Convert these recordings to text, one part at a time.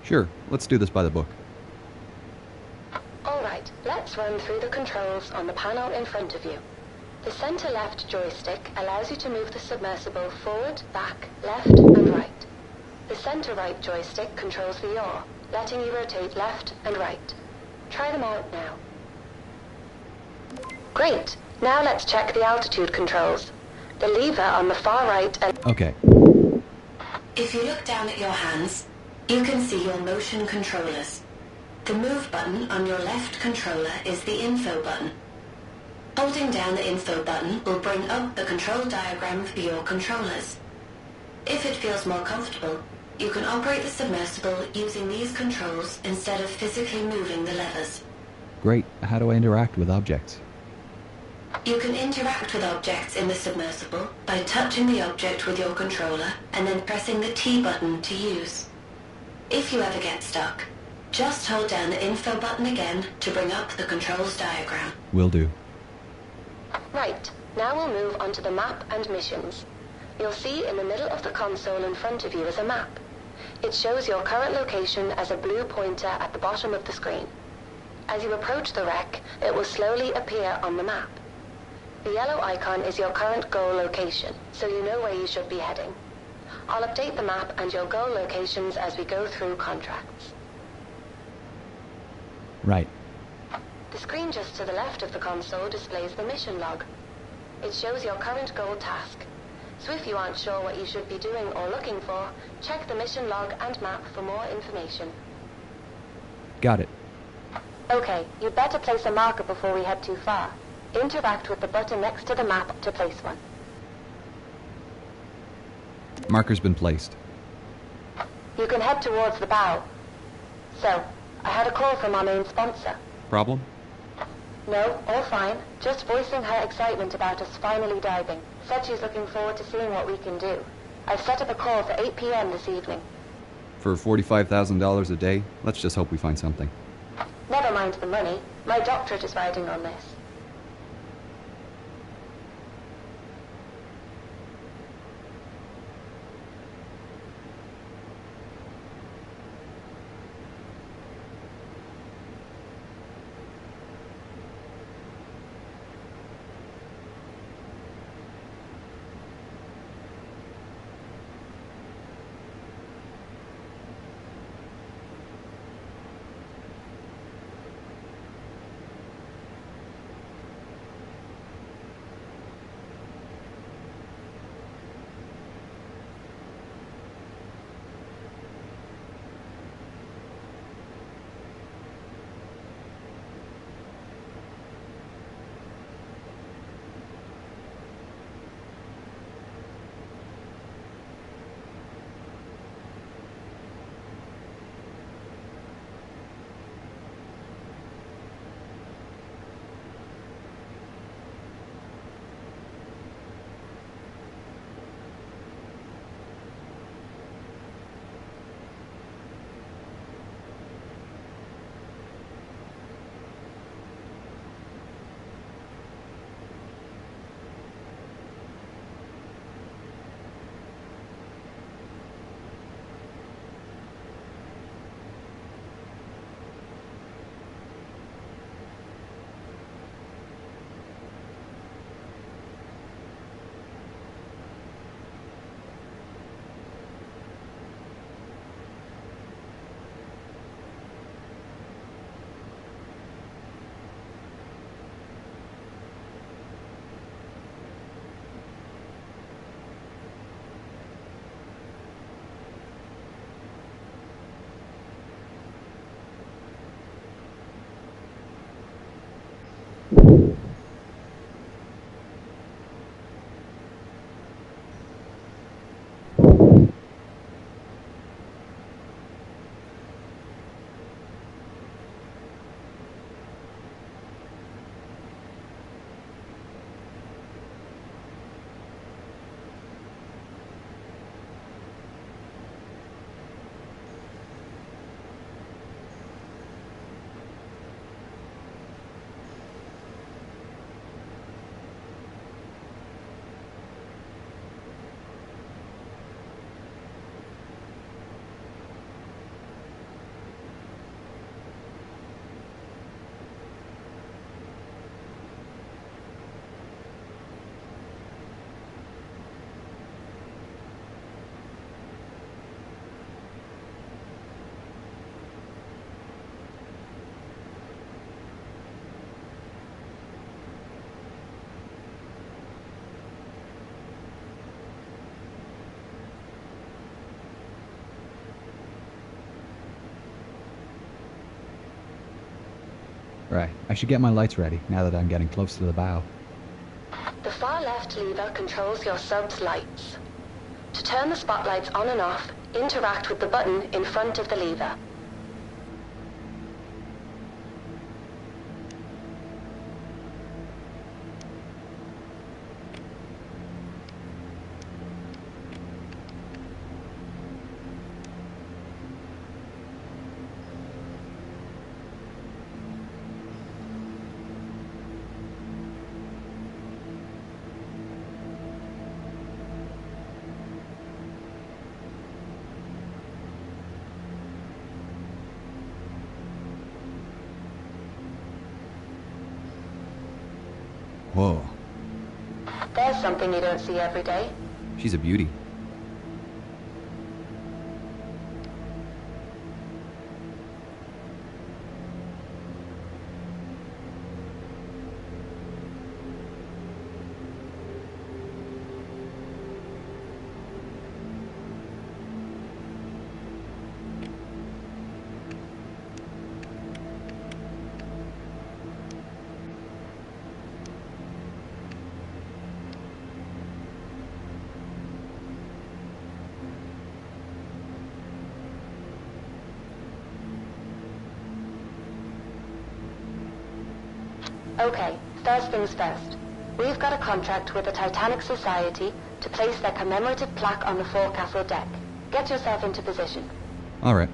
Sure, let's do this by the book. Alright, let's run through the controls on the panel in front of you. The center left joystick allows you to move the submersible forward, back, left, and right. The center right joystick controls the yaw, letting you rotate left and right. Try them out now. Great! Now let's check the altitude controls. The lever on the far right and... Okay. If you look down at your hands, you can see your motion controllers. The move button on your left controller is the info button. Holding down the info button will bring up the control diagram for your controllers. If it feels more comfortable, you can operate the submersible using these controls instead of physically moving the levers. Great. How do I interact with objects? You can interact with objects in the submersible by touching the object with your controller and then pressing the T button to use. If you ever get stuck, just hold down the info button again to bring up the controls diagram. Will do. Right, now we'll move on to the map and missions. You'll see in the middle of the console in front of you is a map. It shows your current location as a blue pointer at the bottom of the screen. As you approach the wreck, it will slowly appear on the map. The yellow icon is your current goal location, so you know where you should be heading. I'll update the map and your goal locations as we go through contracts. Right. The screen just to the left of the console displays the mission log. It shows your current goal task. So if you aren't sure what you should be doing or looking for, check the mission log and map for more information. Got it. Okay, you'd better place a marker before we head too far. Interact with the button next to the map to place one. Marker's been placed. You can head towards the bow. So, I had a call from our main sponsor. Problem? No, all fine. Just voicing her excitement about us finally diving. Said she's looking forward to seeing what we can do. I've set up a call for 8 p.m. this evening. For $45,000 a day, let's just hope we find something. Never mind the money. My doctorate is riding on this. Right, I should get my lights ready now that I'm getting close to the bow. The far left lever controls your sub's lights. To turn the spotlights on and off, interact with the button in front of the lever. Whoa. There's something you don't see every day. She's a beauty. Okay, first things first. We've got a contract with the Titanic Society to place their commemorative plaque on the forecastle deck. Get yourself into position. All right.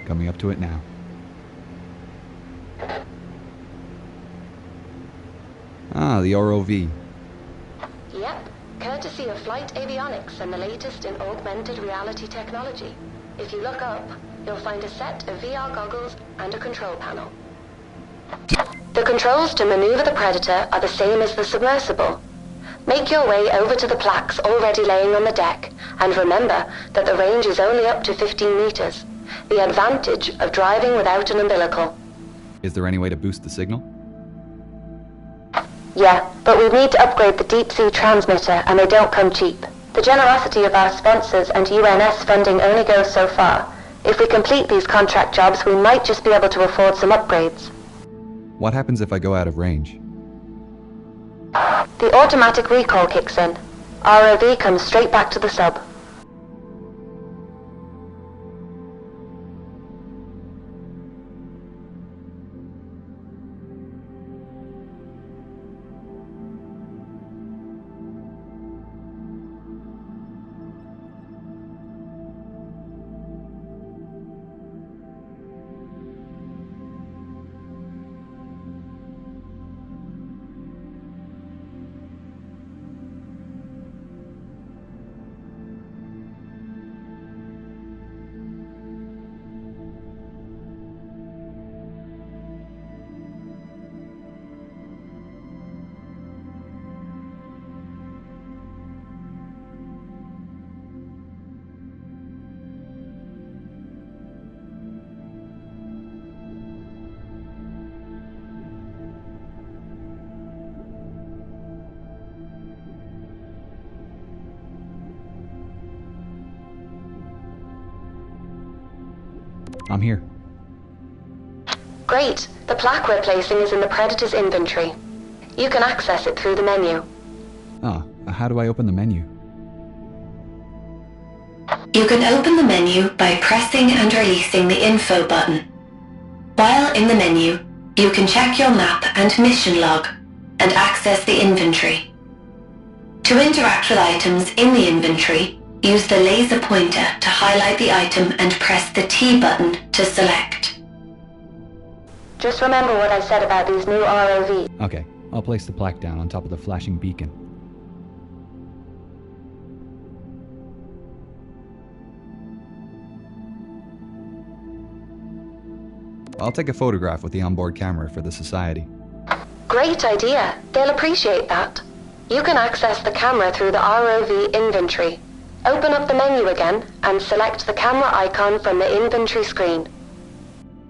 Coming up to it now. Ah, the ROV. Yep, courtesy of Flight Avionics and the latest in augmented reality technology. If you look up, you'll find a set of VR goggles and a control panel. The controls to maneuver the Predator are the same as the submersible. Make your way over to the plaques already laying on the deck, and remember that the range is only up to 15 meters. The advantage of driving without an umbilical. Is there any way to boost the signal? Yeah, but we need to upgrade the deep-sea transmitter, and they don't come cheap. The generosity of our sponsors and UNS funding only goes so far. If we complete these contract jobs, we might just be able to afford some upgrades. What happens if I go out of range? The automatic recall kicks in. ROV comes straight back to the sub. I'm here. Great. The plaque we're placing is in the Predator's inventory. You can access it through the menu. Ah, how do I open the menu? You can open the menu by pressing and releasing the info button. While in the menu, you can check your map and mission log and access the inventory. To interact with items in the inventory, use the laser pointer to highlight the item and press the T button to select. Just remember what I said about these new ROVs. Okay, I'll place the plaque down on top of the flashing beacon. I'll take a photograph with the onboard camera for the Society. Great idea. They'll appreciate that. You can access the camera through the ROV inventory. Open up the menu again and select the camera icon from the inventory screen.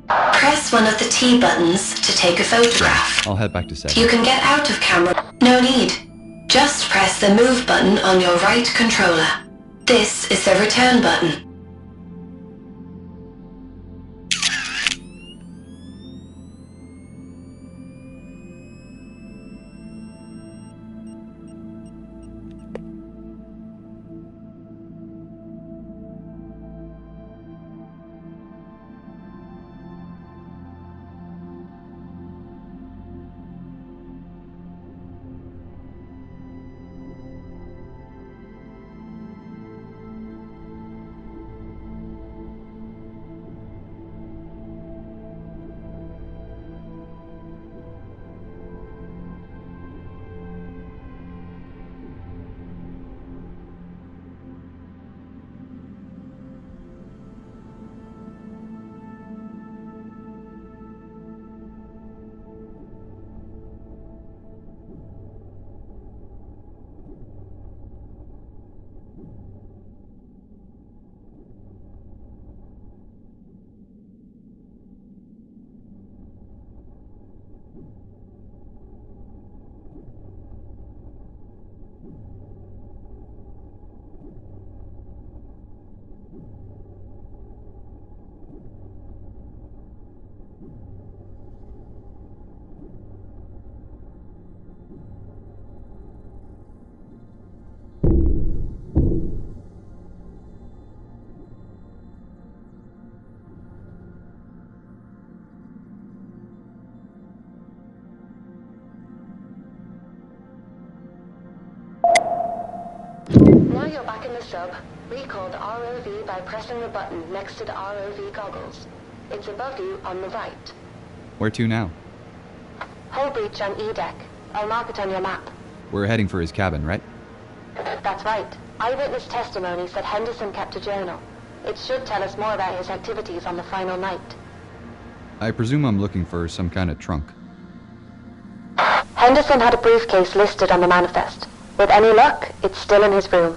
Press one of the T buttons to take a photograph. I'll head back to settings. You can get out of camera. No need. Just press the move button on your right controller. This is the return button. Now you're back in the sub. Recall the ROV by pressing the button next to the ROV goggles. It's above you on the right. Where to now? Hull breach on E deck. I'll mark it on your map. We're heading for his cabin, right? That's right. Eyewitness testimony said Henderson kept a journal. It should tell us more about his activities on the final night. I presume I'm looking for some kind of trunk. Henderson had a briefcase listed on the manifest. With any luck, it's still in his room.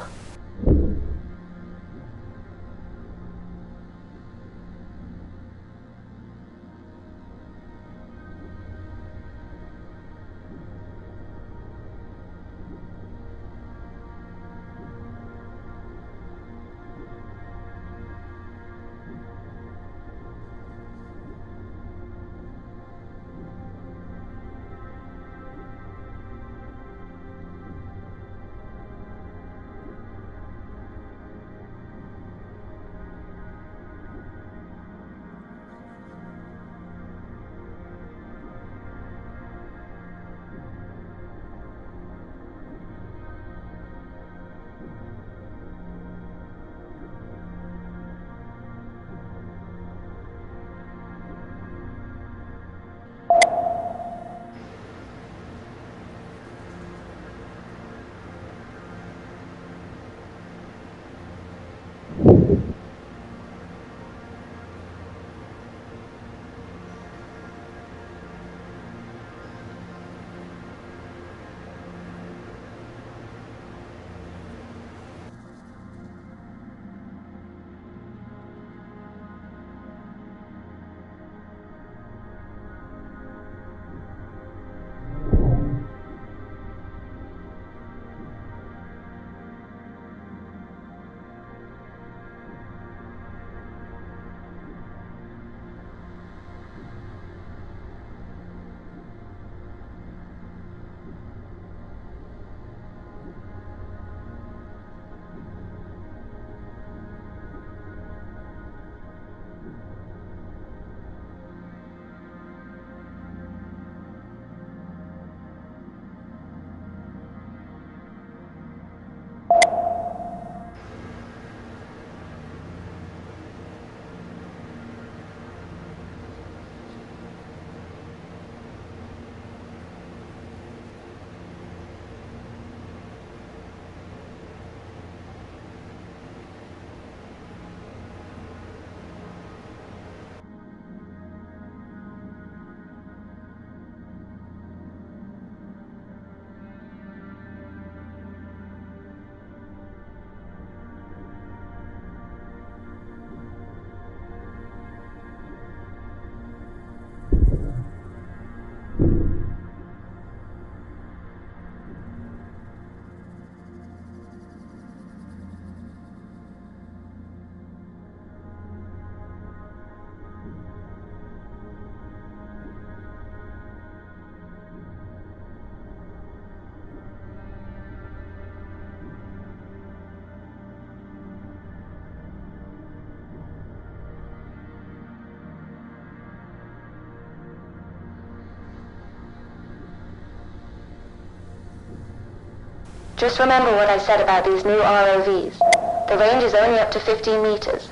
Just remember what I said about these new ROVs. The range is only up to 15 meters.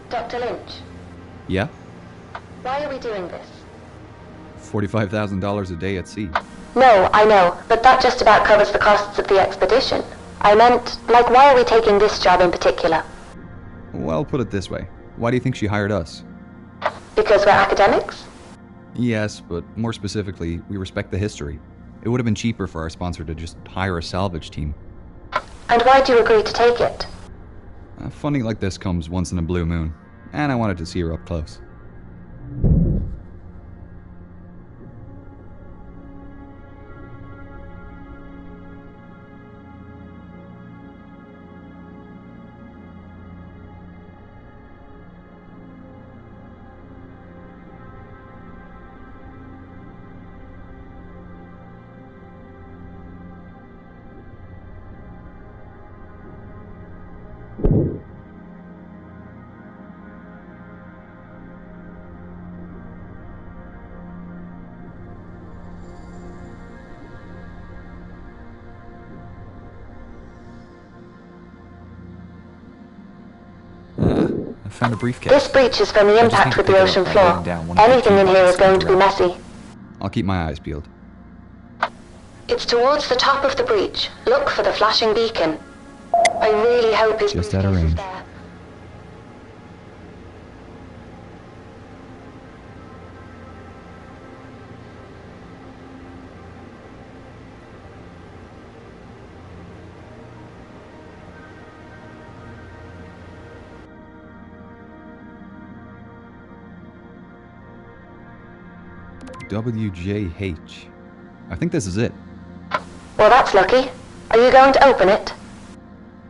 Dr. Lynch, Yeah? why are we doing this? $45,000 a day at sea. No, I know, but that just about covers the costs of the expedition. I meant, like, why are we taking this job in particular? Well, put it this way. Why do you think she hired us? Because we're academics? Yes, but more specifically, we respect the history. It would have been cheaper for our sponsor to just hire a salvage team. And why'd you agree to take it? Funding like this comes once in a blue moon, and I wanted to see her up close. I found a briefcase. This breach is from the I just impact need to with pick the it up ocean by floor. laying down one of the Anything key in here is buttons going to be direct. messy. I'll keep my eyes peeled. It's towards the top of the breach. Look for the flashing beacon. I really hope his Just out of briefcase is range. there. WJH. I think this is it. Well, that's lucky. Are you going to open it?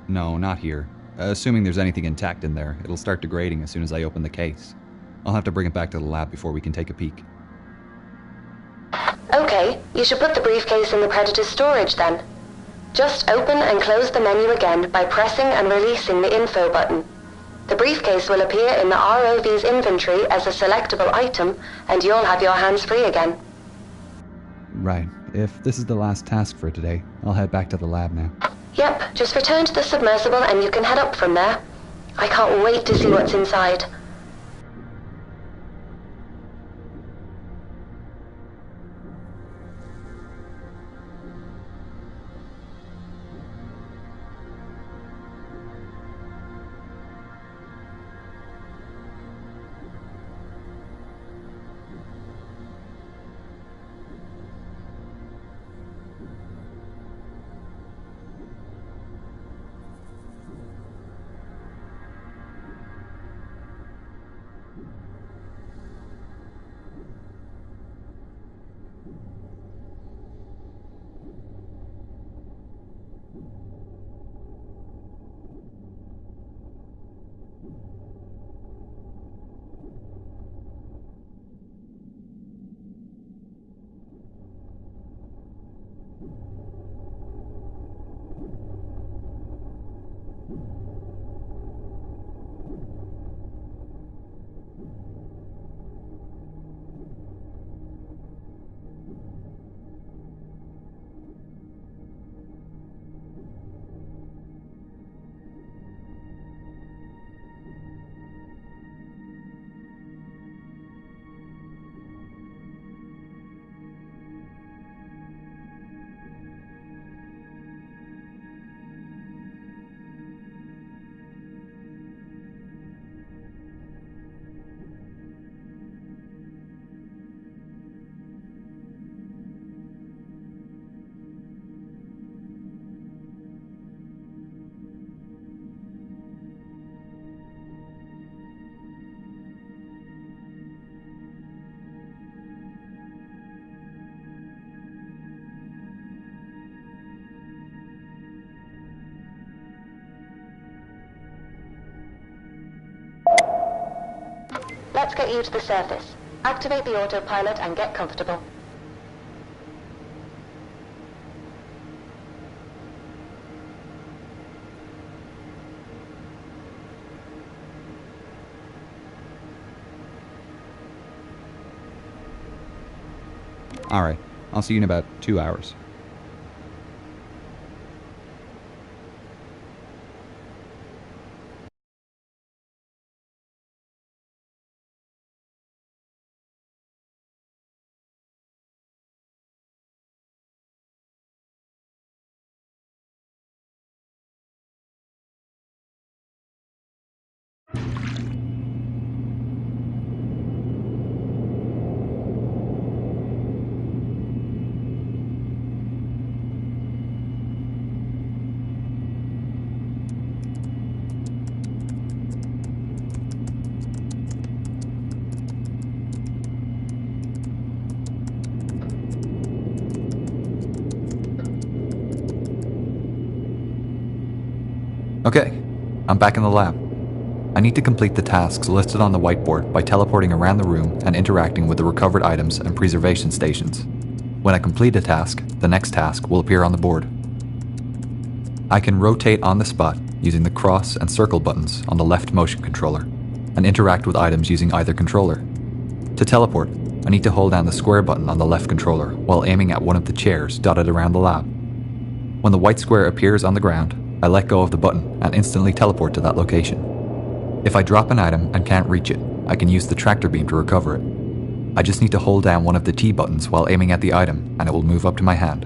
No, not here. Assuming there's anything intact in there, it'll start degrading as soon as I open the case. I'll have to bring it back to the lab before we can take a peek. Okay, you should put the briefcase in the Predator's storage then. Just open and close the menu again by pressing and releasing the info button. The briefcase will appear in the ROV's inventory as a selectable item, and you'll have your hands free again. Right. If this is the last task for today, I'll head back to the lab now. Yep, just return to the submersible and you can head up from there. I can't wait to see what's inside. Let's get you to the surface. Activate the autopilot and get comfortable. Alright, I'll see you in about 2 hours. Okay, I'm back in the lab. I need to complete the tasks listed on the whiteboard by teleporting around the room and interacting with the recovered items and preservation stations. When I complete a task, the next task will appear on the board. I can rotate on the spot using the cross and circle buttons on the left motion controller, and interact with items using either controller. To teleport, I need to hold down the square button on the left controller while aiming at one of the chairs dotted around the lab. When the white square appears on the ground, I let go of the button and instantly teleport to that location. If I drop an item and can't reach it, I can use the tractor beam to recover it. I just need to hold down one of the T buttons while aiming at the item and it will move up to my hand.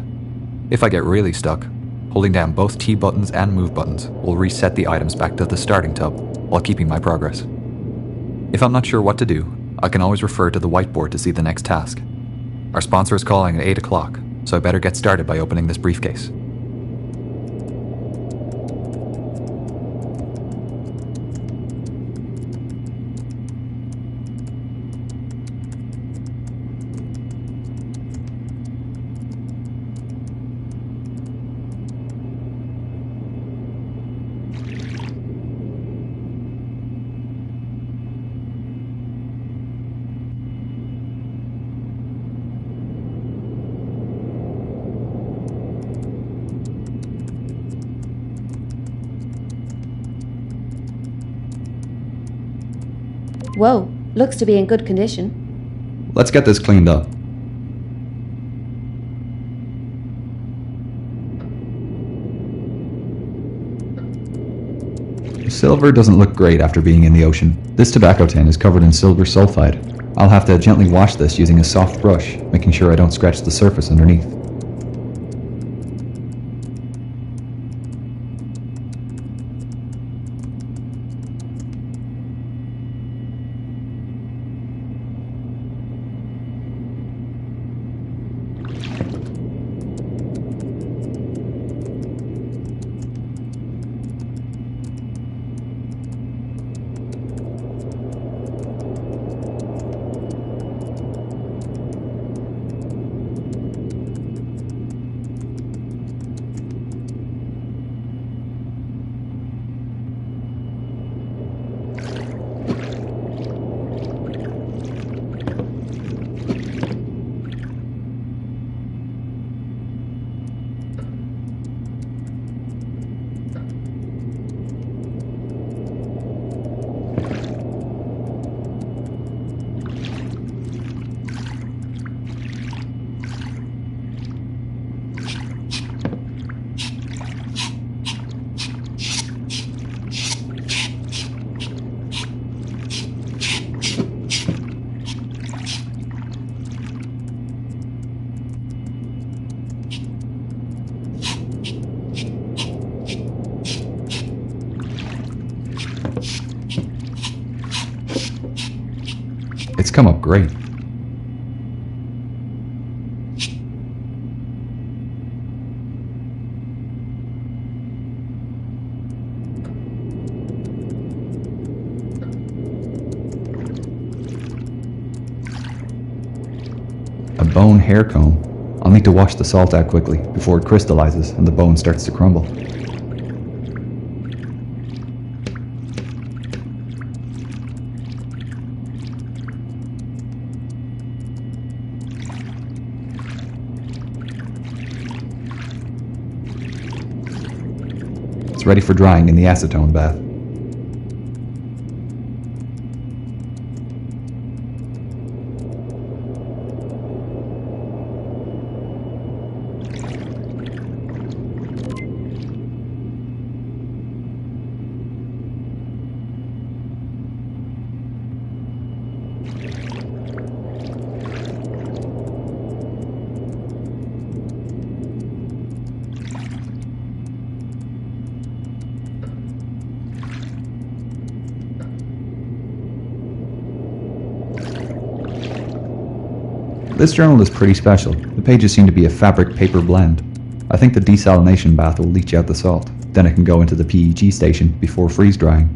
If I get really stuck, holding down both T buttons and move buttons will reset the items back to the starting tub while keeping my progress. If I'm not sure what to do, I can always refer to the whiteboard to see the next task. Our sponsor is calling at 8 o'clock, so I better get started by opening this briefcase. Whoa, looks to be in good condition. Let's get this cleaned up. Silver doesn't look great after being in the ocean. This tobacco tin is covered in silver sulfide. I'll have to gently wash this using a soft brush, making sure I don't scratch the surface underneath. It's come up great. A bone hair comb. I'll need to wash the salt out quickly before it crystallizes and the bone starts to crumble. It's ready for drying in the acetone bath. This journal is pretty special. The pages seem to be a fabric paper blend. I think the desalination bath will leach out the salt. Then it can go into the PEG station before freeze drying.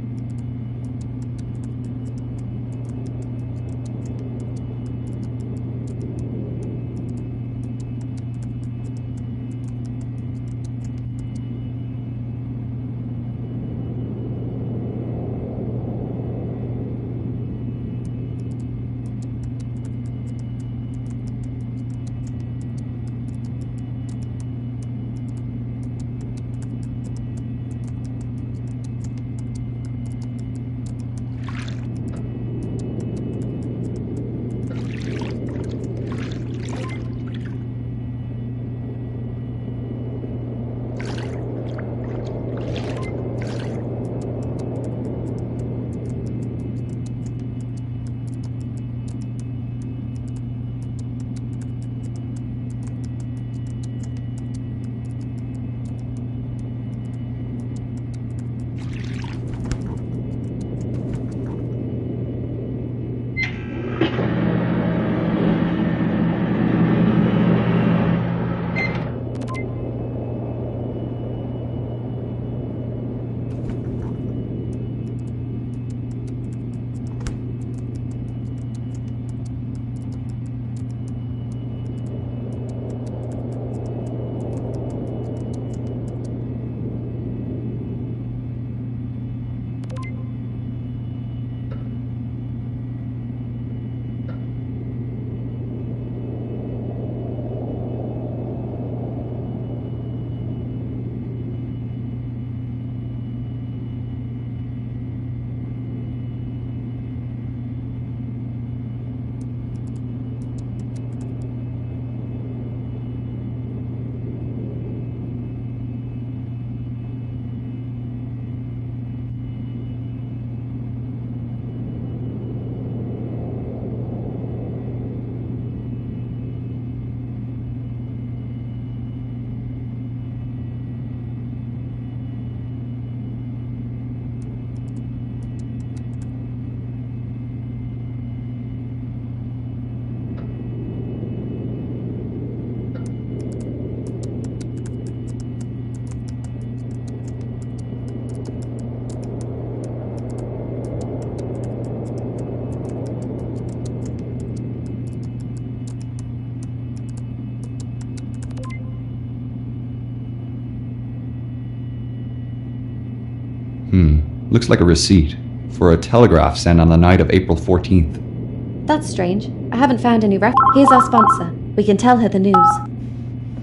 Looks like a receipt for a telegraph sent on the night of April 14th. That's strange. I haven't found any Here's our sponsor. We can tell her the news.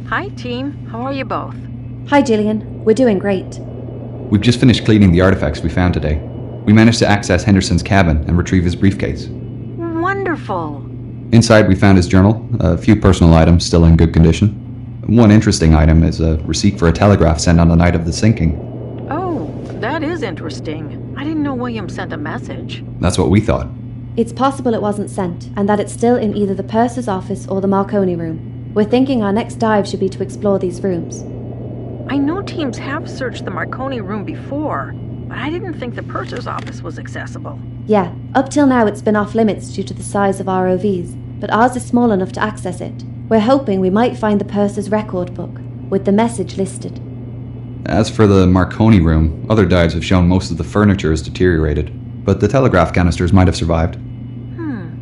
Hi, team. How are you both? Hi, Gillian. We're doing great. We've just finished cleaning the artifacts we found today. We managed to access Henderson's cabin and retrieve his briefcase. Wonderful. Inside we found his journal, a few personal items still in good condition. One interesting item is a receipt for a telegraph sent on the night of the sinking. Oh, that is interesting. I didn't know William sent a message. That's what we thought. It's possible it wasn't sent, and that it's still in either the purser's office or the Marconi room. We're thinking our next dive should be to explore these rooms. I know teams have searched the Marconi room before, but I didn't think the purser's office was accessible. Yeah, up till now it's been off limits due to the size of ROVs, but ours is small enough to access it. We're hoping we might find the purser's record book, with the message listed. As for the Marconi room, other dives have shown most of the furniture is deteriorated, but the telegraph canisters might have survived.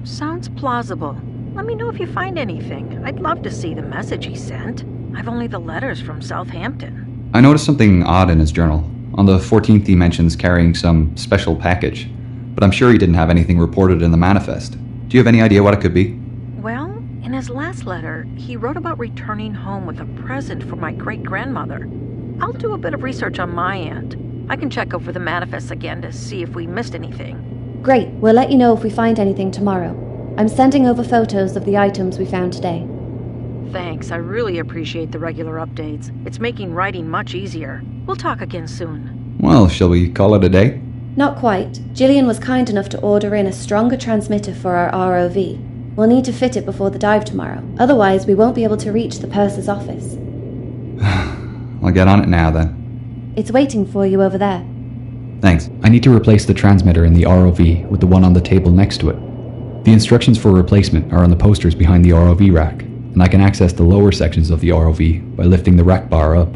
Sounds plausible. Let me know if you find anything. I'd love to see the message he sent. I've only the letters from Southampton. I noticed something odd in his journal. On the 14th he mentions carrying some special package, but I'm sure he didn't have anything reported in the manifest. Do you have any idea what it could be? Well, in his last letter, he wrote about returning home with a present for my great-grandmother. I'll do a bit of research on my end. I can check over the manifests again to see if we missed anything. Great, we'll let you know if we find anything tomorrow. I'm sending over photos of the items we found today. Thanks, I really appreciate the regular updates. It's making writing much easier. We'll talk again soon. Well, shall we call it a day? Not quite. Gillian was kind enough to order in a stronger transmitter for our ROV. We'll need to fit it before the dive tomorrow. Otherwise, we won't be able to reach the purser's office. I'll get on it now then. It's waiting for you over there. Thanks. I need to replace the transmitter in the ROV with the one on the table next to it. The instructions for replacement are on the posters behind the ROV rack, and I can access the lower sections of the ROV by lifting the rack bar up.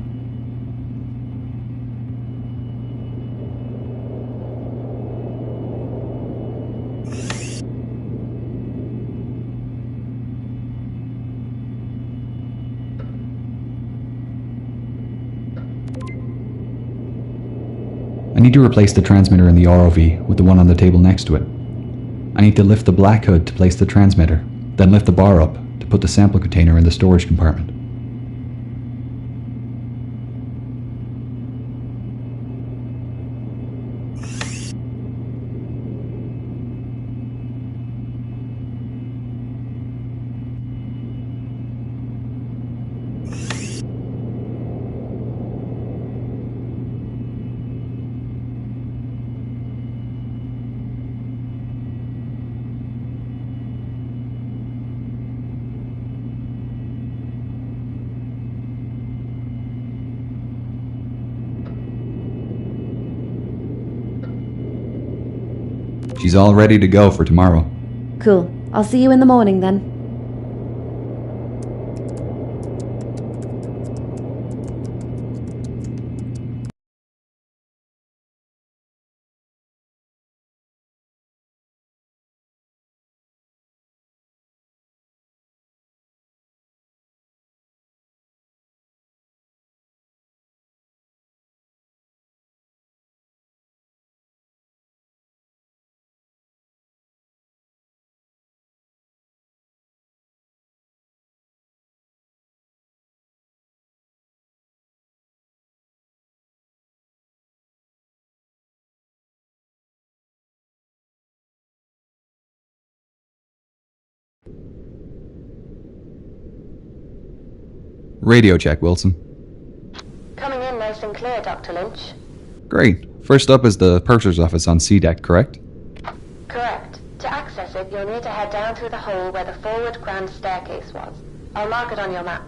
I need to replace the transmitter in the ROV with the one on the table next to it. I need to lift the black hood to place the transmitter, then lift the bar up to put the sample container in the storage compartment. She's all ready to go for tomorrow. Cool. I'll see you in the morning then. Radio check, Wilson. Coming in nice and clear, Dr. Lynch. Great. First up is the purser's office on C deck, correct? Correct. To access it, you'll need to head down through the hole where the forward grand staircase was. I'll mark it on your map.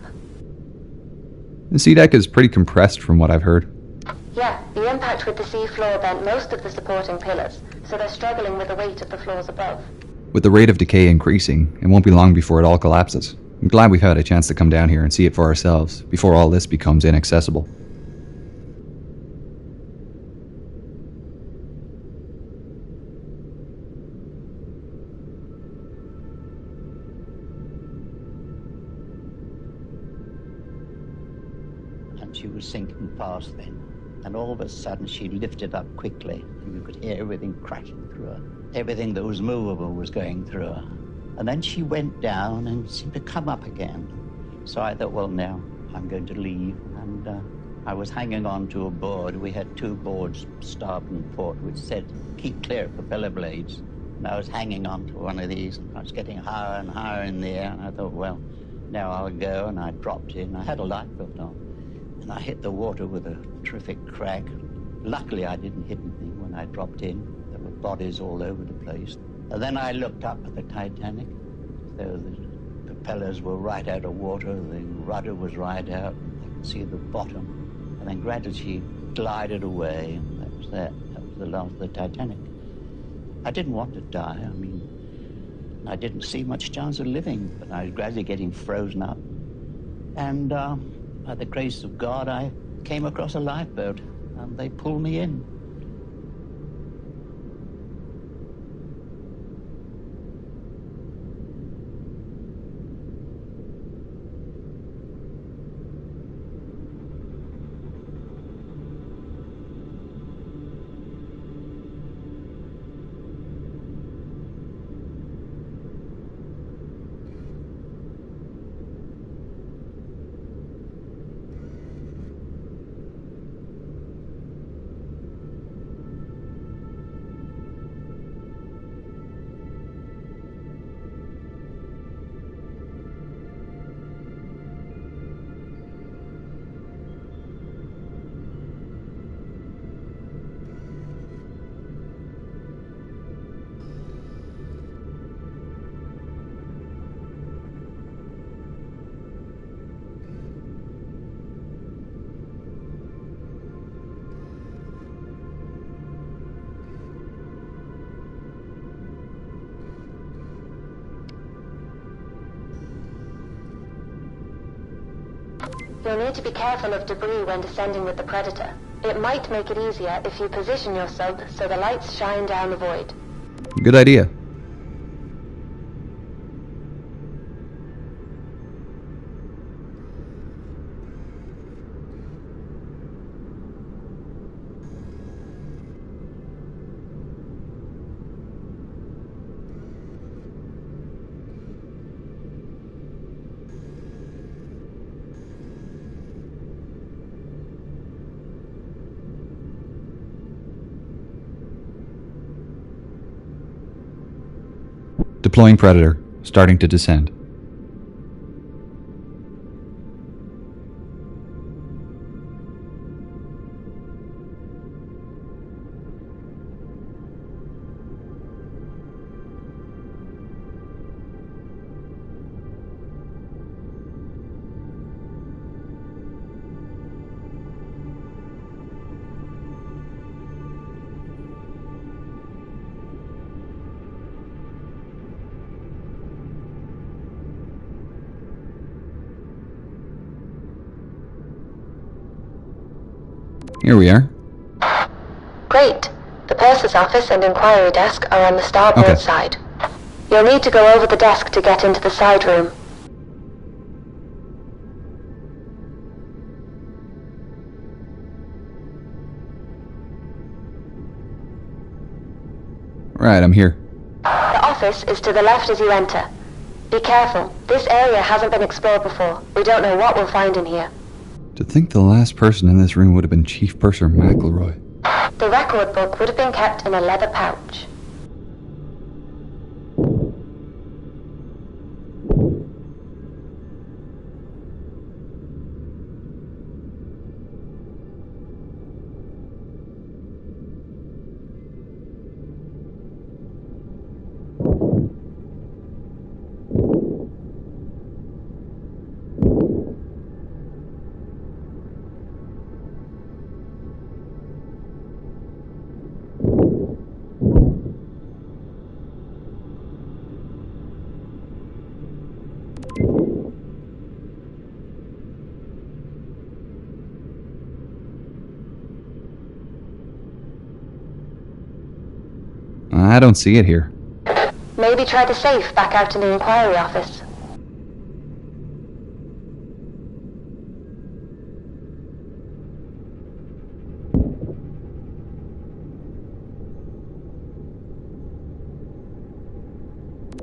The C deck is pretty compressed from what I've heard. Yeah, the impact with the sea floor bent most of the supporting pillars, so they're struggling with the weight of the floors above. With the rate of decay increasing, it won't be long before it all collapses. I'm glad we've had a chance to come down here and see it for ourselves before all this becomes inaccessible. And she was sinking fast then. And all of a sudden she lifted up quickly, and you could hear everything crashing through her. Everything that was movable was going through her. And then she went down and seemed to come up again. So I thought, well, now I'm going to leave. And I was hanging on to a board. We had two boards, starboard and port, which said, keep clear of propeller blades. And I was hanging on to one of these, and I was getting higher and higher in the air. And I thought, well, now I'll go. And I dropped in. I had a lifebelt on. And I hit the water with a terrific crack. Luckily, I didn't hit anything when I dropped in. There were bodies all over the place. And then I looked up at the Titanic. So the propellers were right out of water. The rudder was right out. I could see the bottom. And then gradually she glided away. And that was that. That was the last of the Titanic. I didn't want to die. I mean, I didn't see much chance of living. But I was gradually getting frozen up. And by the grace of God, I came across a lifeboat, and they pulled me in. You'll need to be careful of debris when descending with the Predator. It might make it easier if you position your sub so the lights shine down the void. Good idea. Deploying Predator, starting to descend. Here we are. Great. The purser's office and inquiry desk are on the starboard Okay. side. You'll need to go over the desk to get into the side room. Right, I'm here. The office is to the left as you enter. Be careful. This area hasn't been explored before. We don't know what we'll find in here. To think the last person in this room would have been Chief Purser McElroy. The record book would have been kept in a leather pouch. I don't see it here. Maybe try the safe back out in the inquiry office.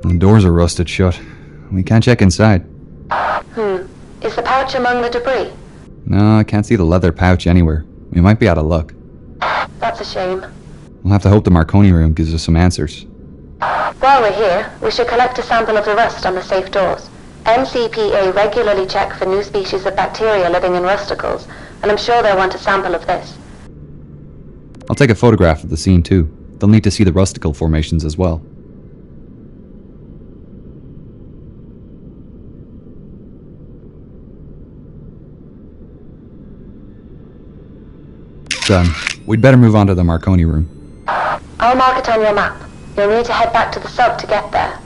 The doors are rusted shut. We can't check inside. Is the pouch among the debris? No, I can't see the leather pouch anywhere. We might be out of luck. That's a shame. We'll have to hope the Marconi room gives us some answers. While we're here, we should collect a sample of the rust on the safe doors. NCPA regularly check for new species of bacteria living in rusticles, and I'm sure they'll want a sample of this. I'll take a photograph of the scene too. They'll need to see the rusticle formations as well. Done. We'd better move on to the Marconi room. I'll mark it on your map. You'll need to head back to the sub to get there.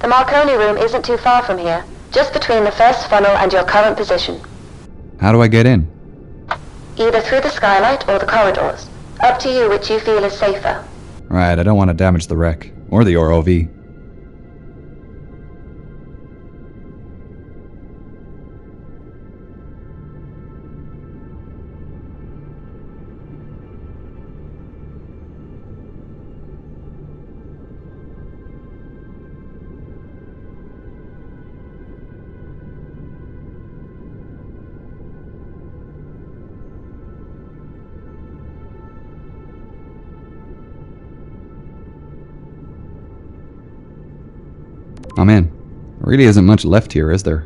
The Marconi room isn't too far from here, just between the first funnel and your current position. How do I get in? Either through the skylight or the corridors. Up to you which you feel is safer. Right, I don't want to damage the wreck. Or the ROV. I'm in. There really isn't much left here, is there?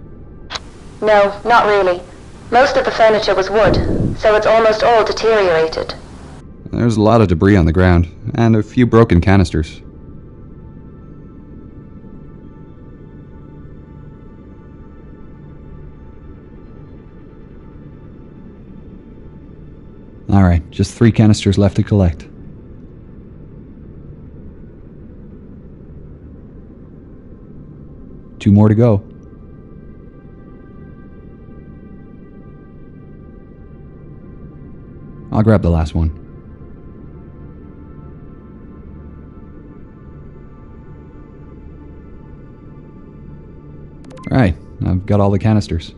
No, not really. Most of the furniture was wood, so it's almost all deteriorated. There's a lot of debris on the ground, and a few broken canisters. Alright, just 3 canisters left to collect. Two more to go. I'll grab the last one. Right, I've got all the canisters.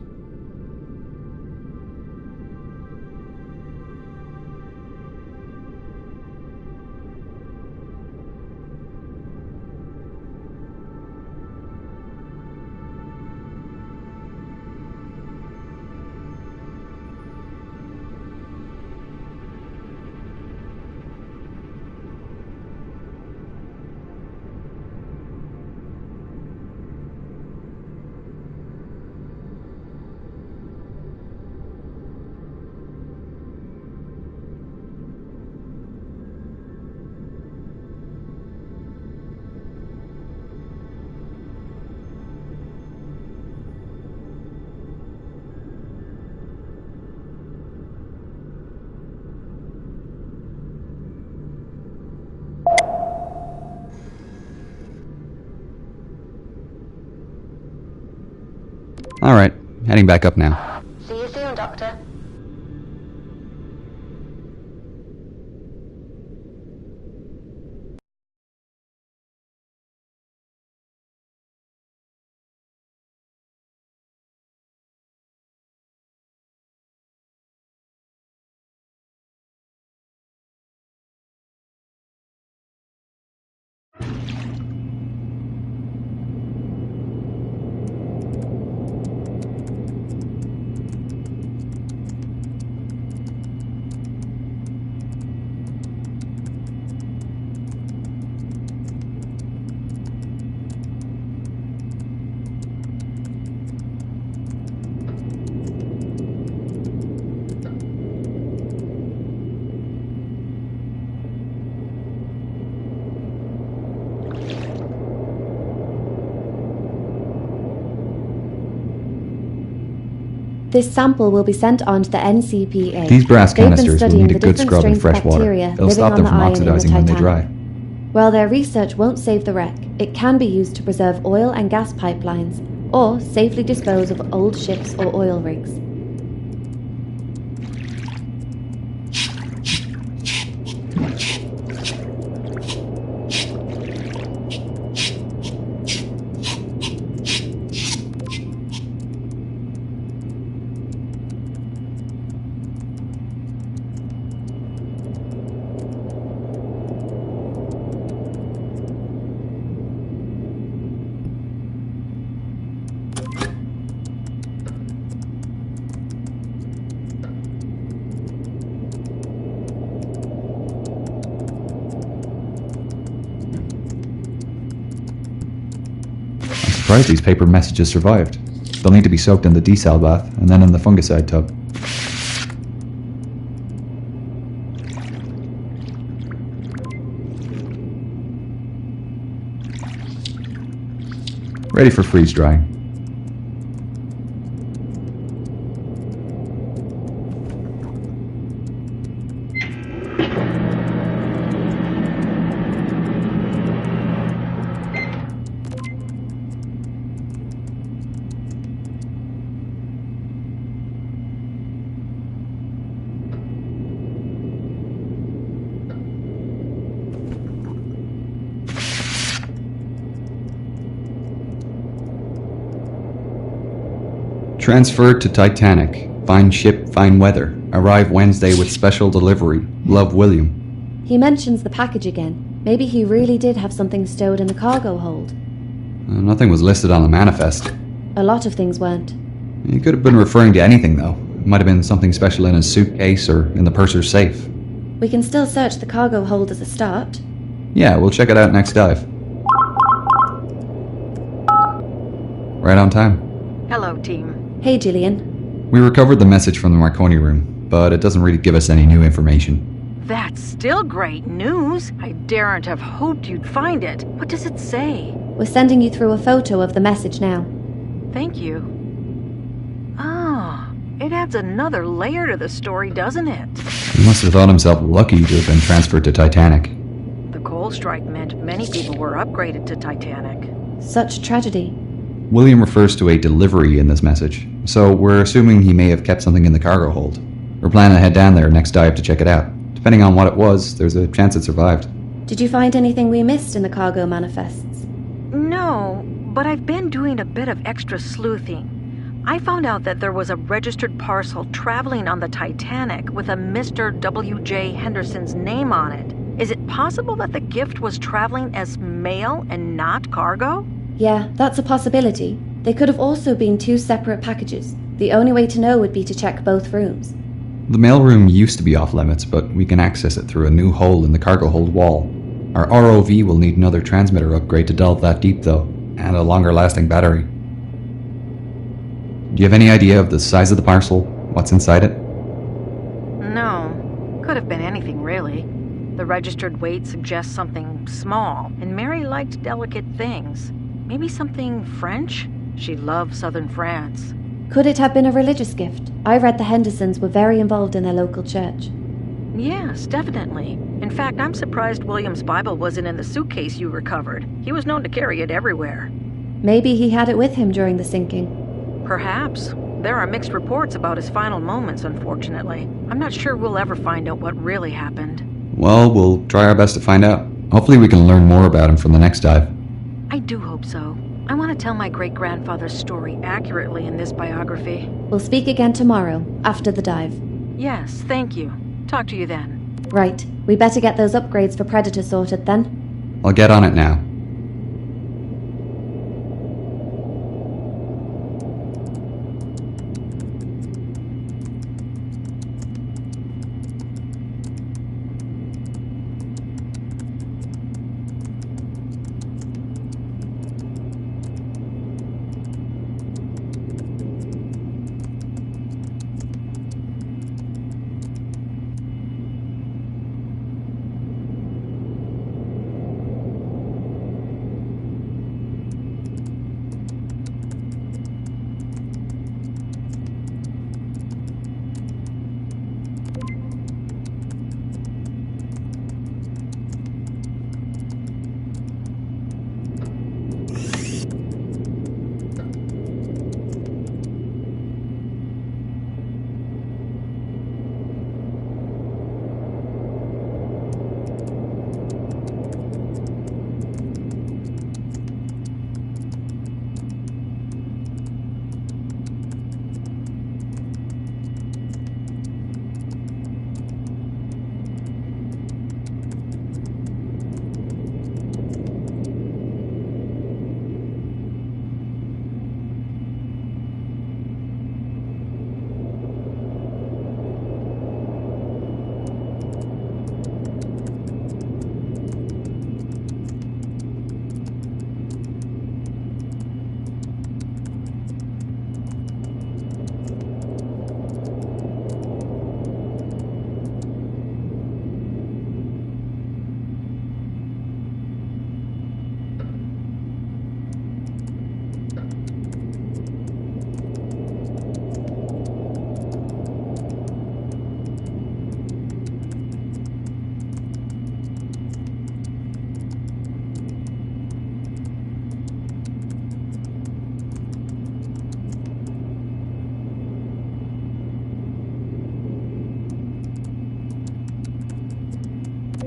Alright, heading back up now. See you soon, Doctor. This sample will be sent on to the NCPA. These brass They've been canisters will studying need a the good different scrub in strains of fresh water. bacteria It'll living stop on them the from iron in the oxidizing when they Titanic. dry. While their research won't save the wreck, it can be used to preserve oil and gas pipelines, or safely dispose of old ships or oil rigs. Surprised these paper messages survived. They'll need to be soaked in the desal bath and then in the fungicide tub. Ready for freeze drying. Transferred to Titanic. Fine ship, fine weather. Arrive Wednesday with special delivery. Love, William. He mentions the package again. Maybe he really did have something stowed in the cargo hold. Nothing was listed on the manifest. A lot of things weren't. He could have been referring to anything, though. It might have been something special in his suitcase or in the purser's safe. We can still search the cargo hold as a start. Yeah, we'll check it out next dive. Right on time. Hello, team. Hey, Gillian. We recovered the message from the Marconi room, but it doesn't really give us any new information. That's still great news. I daren't have hoped you'd find it. What does it say? We're sending you through a photo of the message now. Thank you. Ah, it adds another layer to the story, doesn't it? He must have thought himself lucky to have been transferred to Titanic. The coal strike meant many people were upgraded to Titanic. Such tragedy. William refers to a delivery in this message, so we're assuming he may have kept something in the cargo hold. We're planning to head down there next dive to check it out. Depending on what it was, there's a chance it survived. Did you find anything we missed in the cargo manifests? No, but I've been doing a bit of extra sleuthing. I found out that there was a registered parcel traveling on the Titanic with a Mr. W.J. Henderson's name on it. Is it possible that the gift was traveling as mail and not cargo? Yeah, that's a possibility. They could have also been two separate packages. The only way to know would be to check both rooms. The mailroom used to be off limits, but we can access it through a new hole in the cargo hold wall. Our ROV will need another transmitter upgrade to delve that deep, though, and a longer lasting battery. Do you have any idea of the size of the parcel? What's inside it? No. Could have been anything, really. The registered weight suggests something small, and Mary liked delicate things. Maybe something French? She loved southern France. Could it have been a religious gift? I read the Hendersons were very involved in their local church. Yes, definitely. In fact, I'm surprised William's Bible wasn't in the suitcase you recovered. He was known to carry it everywhere. Maybe he had it with him during the sinking. Perhaps. There are mixed reports about his final moments, unfortunately. I'm not sure we'll ever find out what really happened. Well, we'll try our best to find out. Hopefully we can learn more about him from the next dive. I do hope so. I want to tell my great-grandfather's story accurately in this biography. We'll speak again tomorrow, after the dive. Yes, thank you. Talk to you then. Right. We better get those upgrades for Predator sorted then. I'll get on it now.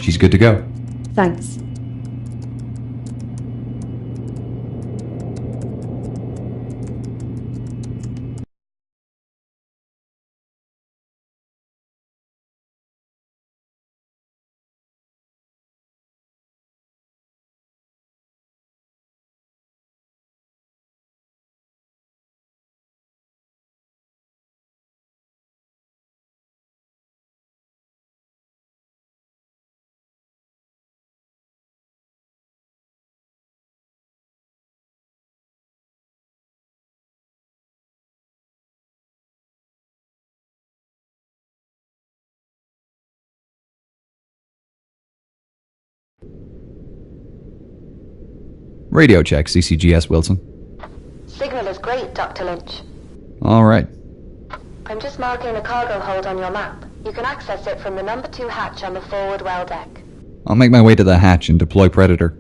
She's good to go. Thanks. Radio check, CCGS Wilson. Signal is great, Dr. Lynch. All right. I'm just marking a cargo hold on your map. You can access it from the number 2 hatch on the forward well deck. I'll make my way to the hatch and deploy Predator.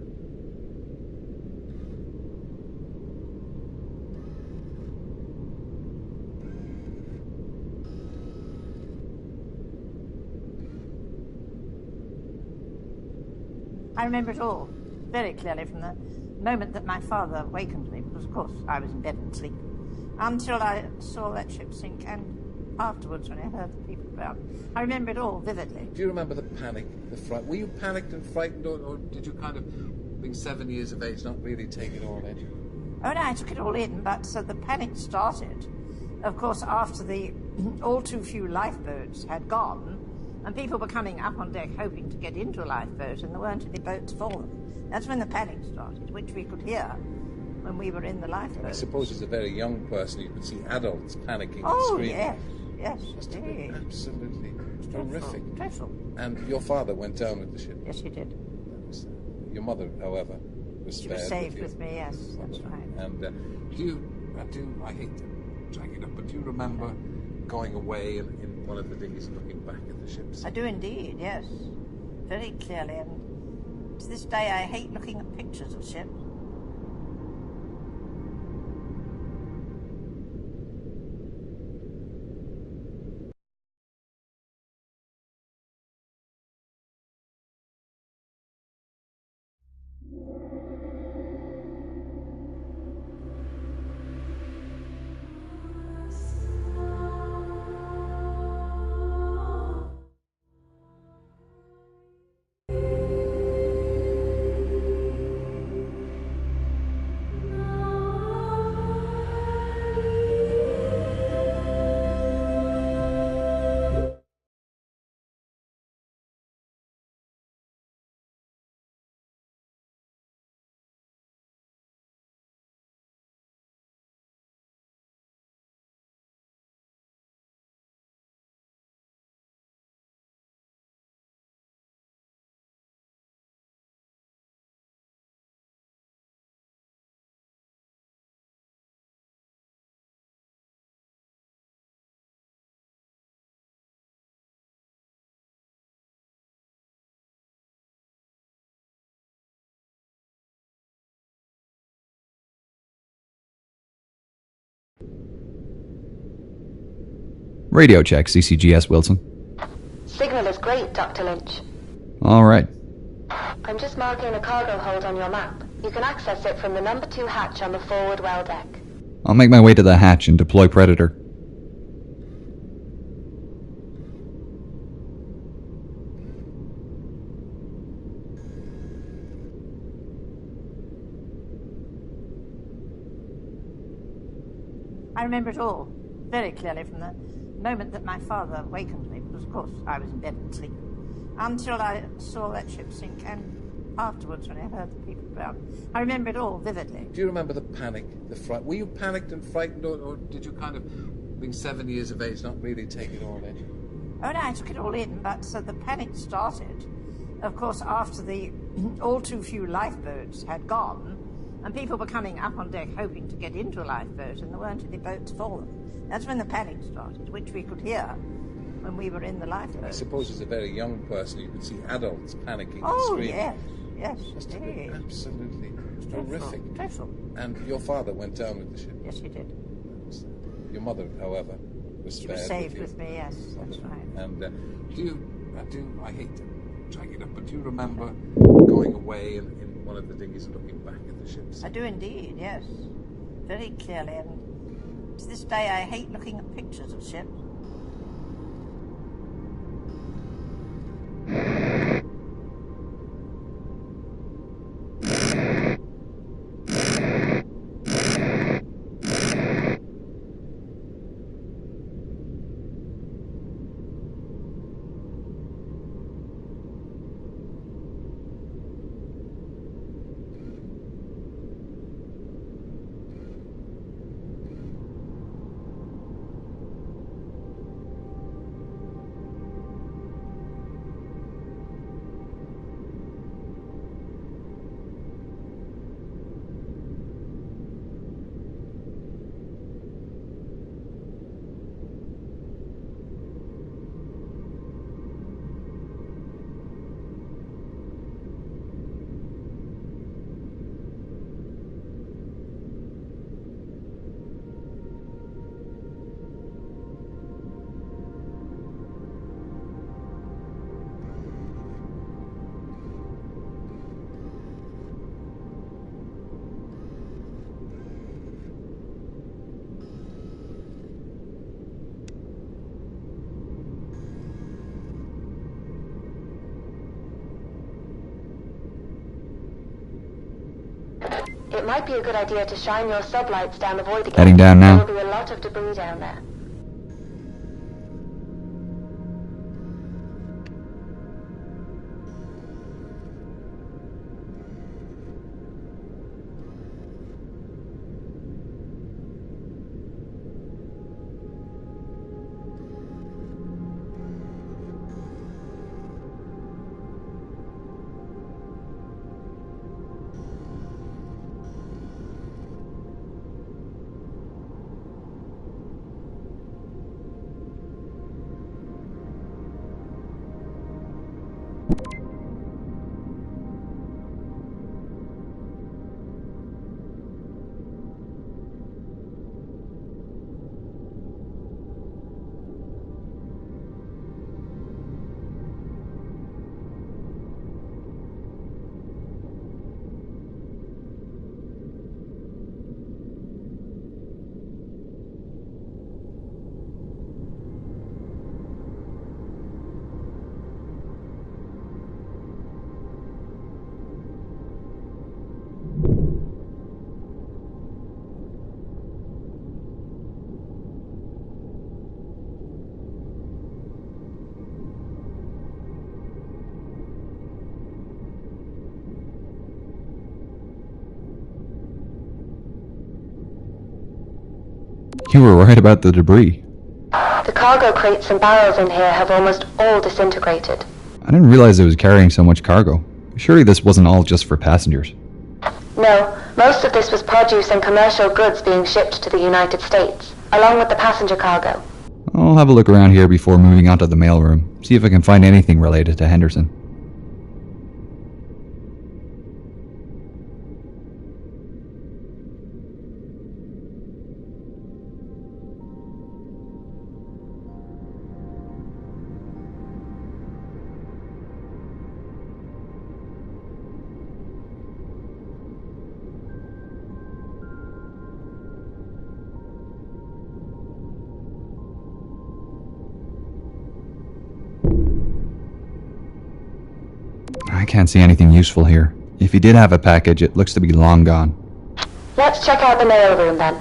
I remember it all, very clearly from the moment that my father wakened me, because of course I was in bed and asleep, until I saw that ship sink, and afterwards when I heard the people around. I remember it all vividly. Do you remember the panic, the fright? Were you panicked and frightened, or did you kind of, being 7 years of age, not really take it all in? Oh no, I took it all in, but the panic started, of course, after the all too few lifeboats had gone, and people were coming up on deck hoping to get into a lifeboat, and there weren't any boats for them. That's when the panic started, which we could hear when we were in the lifeboat. I suppose as a very young person you could see adults panicking and Oh, screaming. yes, Must have been indeed. absolutely horrific. Dreadful. And your father went down with the ship. Yes, he did. Your mother, however, was She spared. was saved you. with me, yes, that's right. And I hate to drag it up, but do you remember going away in one of the dinghies and looking back at the ships? I do indeed, yes. Very clearly, and to this day I hate looking at pictures of ships. Radio check, CCGS Wilson. Signal is great, Dr. Lynch. All right. I'm just marking a cargo hold on your map. You can access it from the number 2 hatch on the forward well deck. I'll make my way to the hatch and deploy Predator. I remember it all, very clearly from the moment that my father wakened me, because of course I was in bed and asleep, until I saw that ship sink, and afterwards when I heard the people around. I remember it all vividly. Do you remember the panic, the fright? Were you panicked and frightened, or did you kind of, being 7 years of age, not really take it all in? Oh no, I took it all in, but the panic started, of course, after the all too few lifeboats had gone, and people were coming up on deck hoping to get into a lifeboat, and there weren't any boats for them. That's when the panic started, which we could hear when we were in the lifeboat. I suppose as a very young person you could see adults panicking and Oh, screaming. yes, Must have indeed. been absolutely horrific. Dreadful. And your father went down with the ship. Yes, he did. Your mother, however, was She spared. was saved you. with me, yes, that's right. And I hate to drag it up, but do you remember going away in one of the dinghies and looking back at the ships? I do indeed, yes. Very clearly, and to this day I hate looking at pictures of ships. It might be a good idea to shine your sublights down the void again. Heading down now. There will be a lot of debris down there. You were right about the debris. The cargo crates and barrels in here have almost all disintegrated. I didn't realize it was carrying so much cargo. Surely this wasn't all just for passengers. No, most of this was produce and commercial goods being shipped to the United States, along with the passenger cargo. I'll have a look around here before moving on to the mailroom, see if I can find anything related to Henderson. I can't see anything useful here. If he did have a package, it looks to be long gone. Let's check out the mailroom then.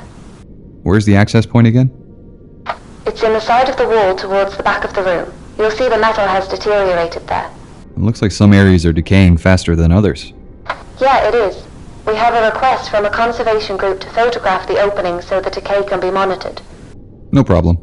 Where's the access point again? It's in the side of the wall towards the back of the room. You'll see the metal has deteriorated there. It looks like some areas are decaying faster than others. Yeah, it is. We have a request from a conservation group to photograph the opening so the decay can be monitored. No problem.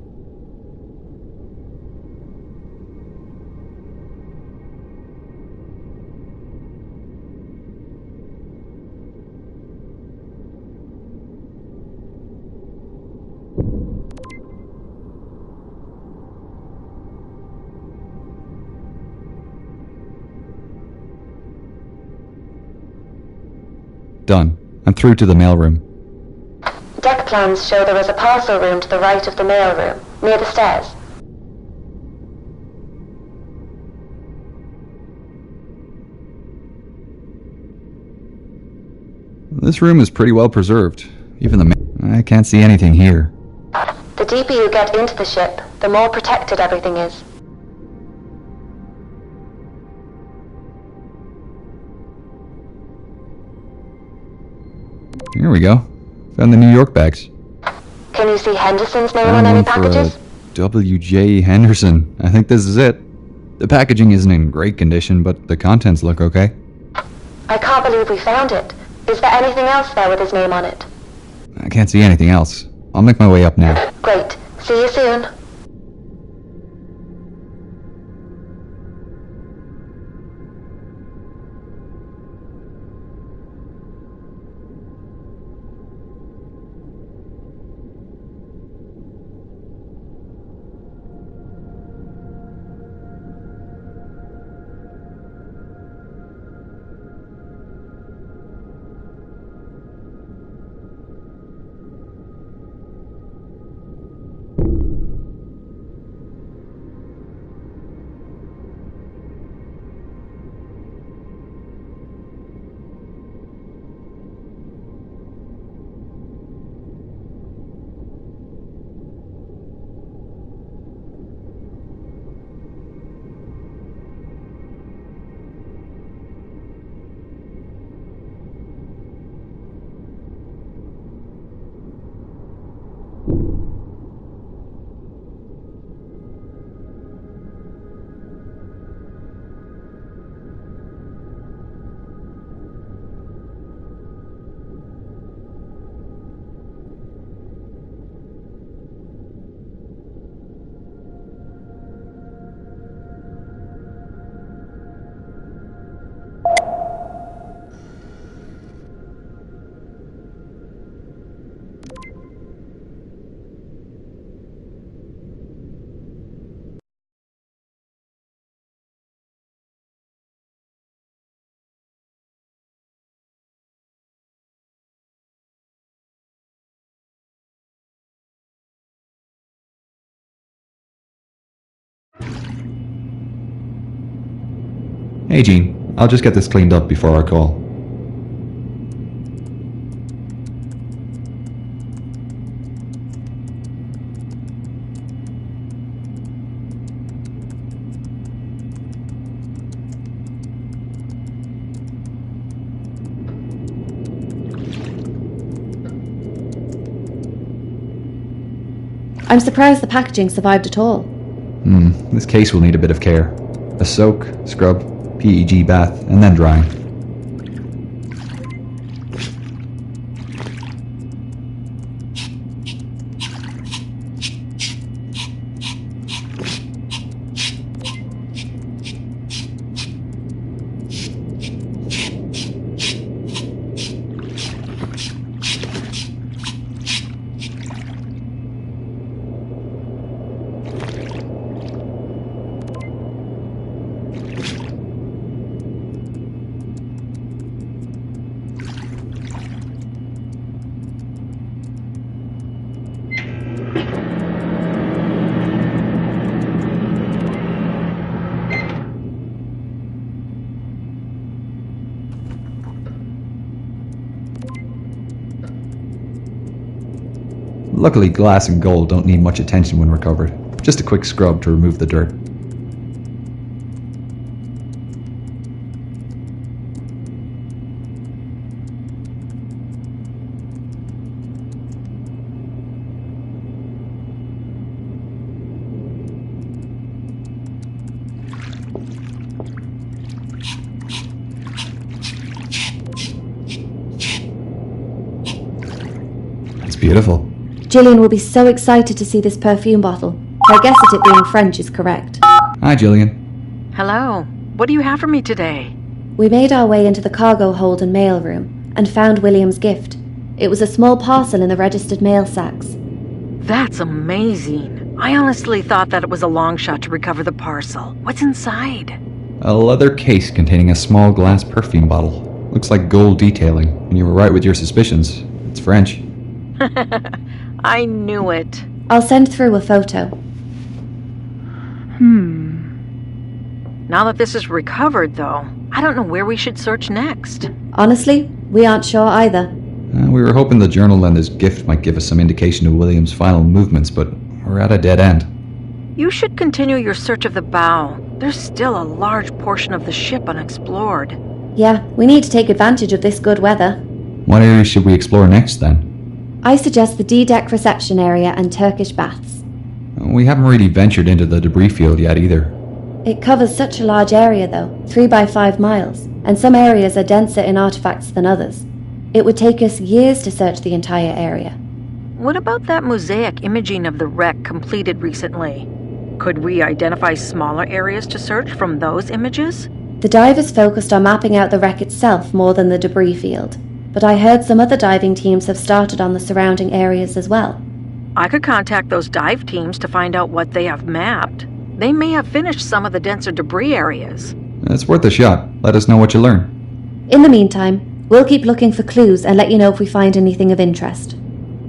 Done. I'm through to the mailroom. Deck plans show there is a parcel room to the right of the mailroom, near the stairs. This room is pretty well preserved. Even I can't see anything here. The deeper you get into the ship, the more protected everything is. Here we go. Found the New York bags. Can you see Henderson's name Found on any one for packages? W.J. Henderson. I think this is it. The packaging isn't in great condition, but the contents look okay. I can't believe we found it. Is there anything else there with his name on it? I can't see anything else. I'll make my way up now. Great. See you soon. Hey Jean, I'll just get this cleaned up before our call. I'm surprised the packaging survived at all. This case will need a bit of care. A soak, scrub, PEG bath, and then drying. Luckily, glass and gold don't need much attention when recovered. Just a quick scrub to remove the dirt. It's beautiful. Gillian will be so excited to see this perfume bottle. I guess that it being French is correct. Hi, Jillian. Hello. What do you have for me today? We made our way into the cargo hold and mail room and found William's gift. It was a small parcel in the registered mail sacks. That's amazing. I honestly thought that it was a long shot to recover the parcel. What's inside? A leather case containing a small glass perfume bottle. Looks like gold detailing, and you were right with your suspicions. It's French. I knew it. I'll send through a photo. Now that this is recovered, though, I don't know where we should search next. Honestly, we aren't sure either. We were hoping the journal and his gift might give us some indication of William's final movements, but we're at a dead end. You should continue your search of the bow. There's still a large portion of the ship unexplored. Yeah, we need to take advantage of this good weather. What area should we explore next, then? I suggest the D-deck reception area and Turkish baths. We haven't really ventured into the debris field yet either. It covers such a large area though, 3 by 5 miles, and some areas are denser in artifacts than others. It would take us years to search the entire area. What about that mosaic imaging of the wreck completed recently? Could we identify smaller areas to search from those images? The divers focused on mapping out the wreck itself more than the debris field, but I heard some other diving teams have started on the surrounding areas as well. I could contact those dive teams to find out what they have mapped. They may have finished some of the denser debris areas. It's worth a shot. Let us know what you learn. In the meantime, we'll keep looking for clues and let you know if we find anything of interest.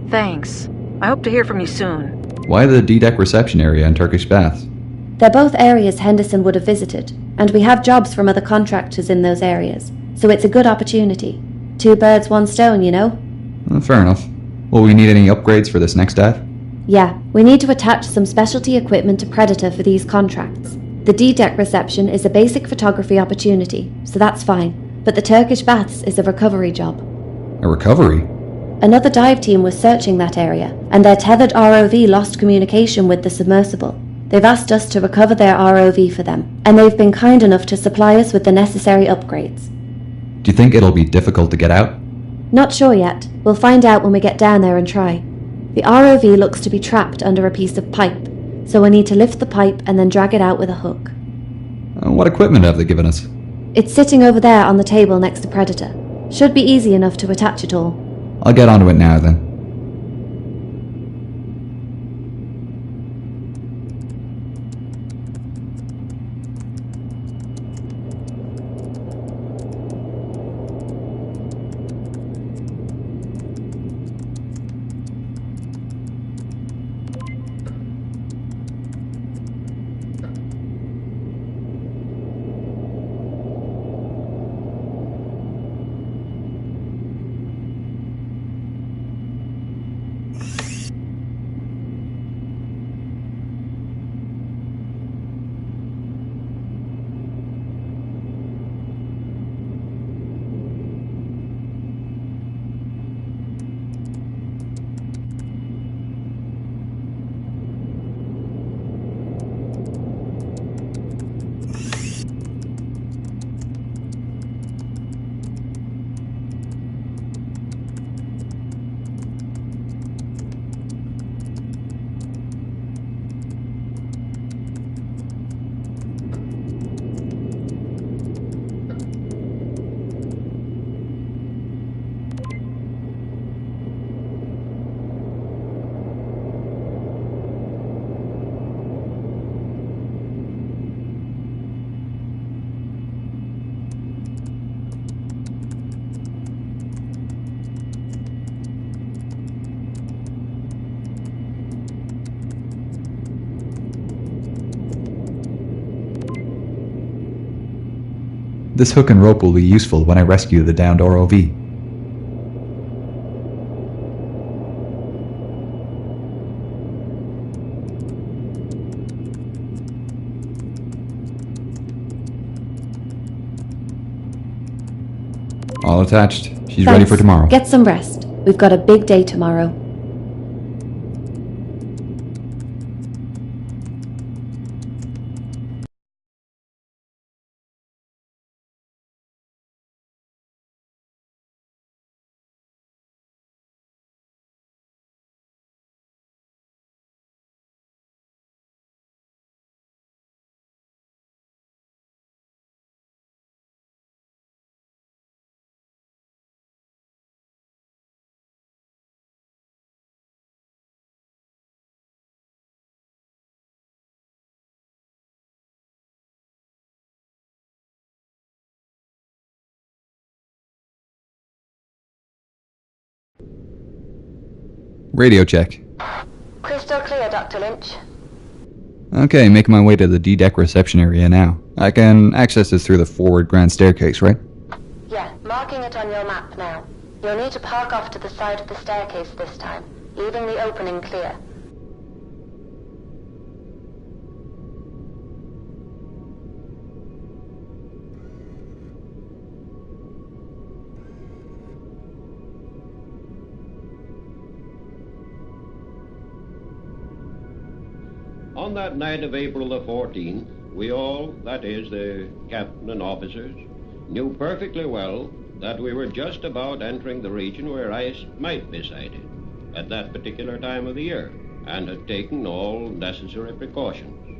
Thanks. I hope to hear from you soon. Why the D-deck reception area and Turkish baths? They're both areas Henderson would have visited, and we have jobs from other contractors in those areas, so it's a good opportunity. 2 birds, 1 stone, you know? Fair enough. Will we need any upgrades for this next dive? Yeah, we need to attach some specialty equipment to Predator for these contracts. The D-deck reception is a basic photography opportunity, so that's fine, but the Turkish baths is a recovery job. A recovery? Another dive team was searching that area, and their tethered ROV lost communication with the submersible. They've asked us to recover their ROV for them, and they've been kind enough to supply us with the necessary upgrades. Do you think it'll be difficult to get out? Not sure yet. We'll find out when we get down there and try. The ROV looks to be trapped under a piece of pipe, so we need to lift the pipe and then drag it out with a hook. What equipment have they given us? It's sitting over there on the table next to Predator. Should be easy enough to attach it all. I'll get onto it now then. This hook and rope will be useful when I rescue the downed ROV. All attached. She's ready for tomorrow. Get some rest. We've got a big day tomorrow. Radio check. Crystal clear, Dr. Lynch. Okay, making my way to the D-deck reception area now. I can access this through the forward grand staircase, right? Yeah, marking it on your map now. You'll need to park off to the side of the staircase this time, leaving the opening clear. On that night of April the 14th, we all, that is, the captain and officers, knew perfectly well that we were just about entering the region where ice might be sighted at that particular time of the year, and had taken all necessary precautions.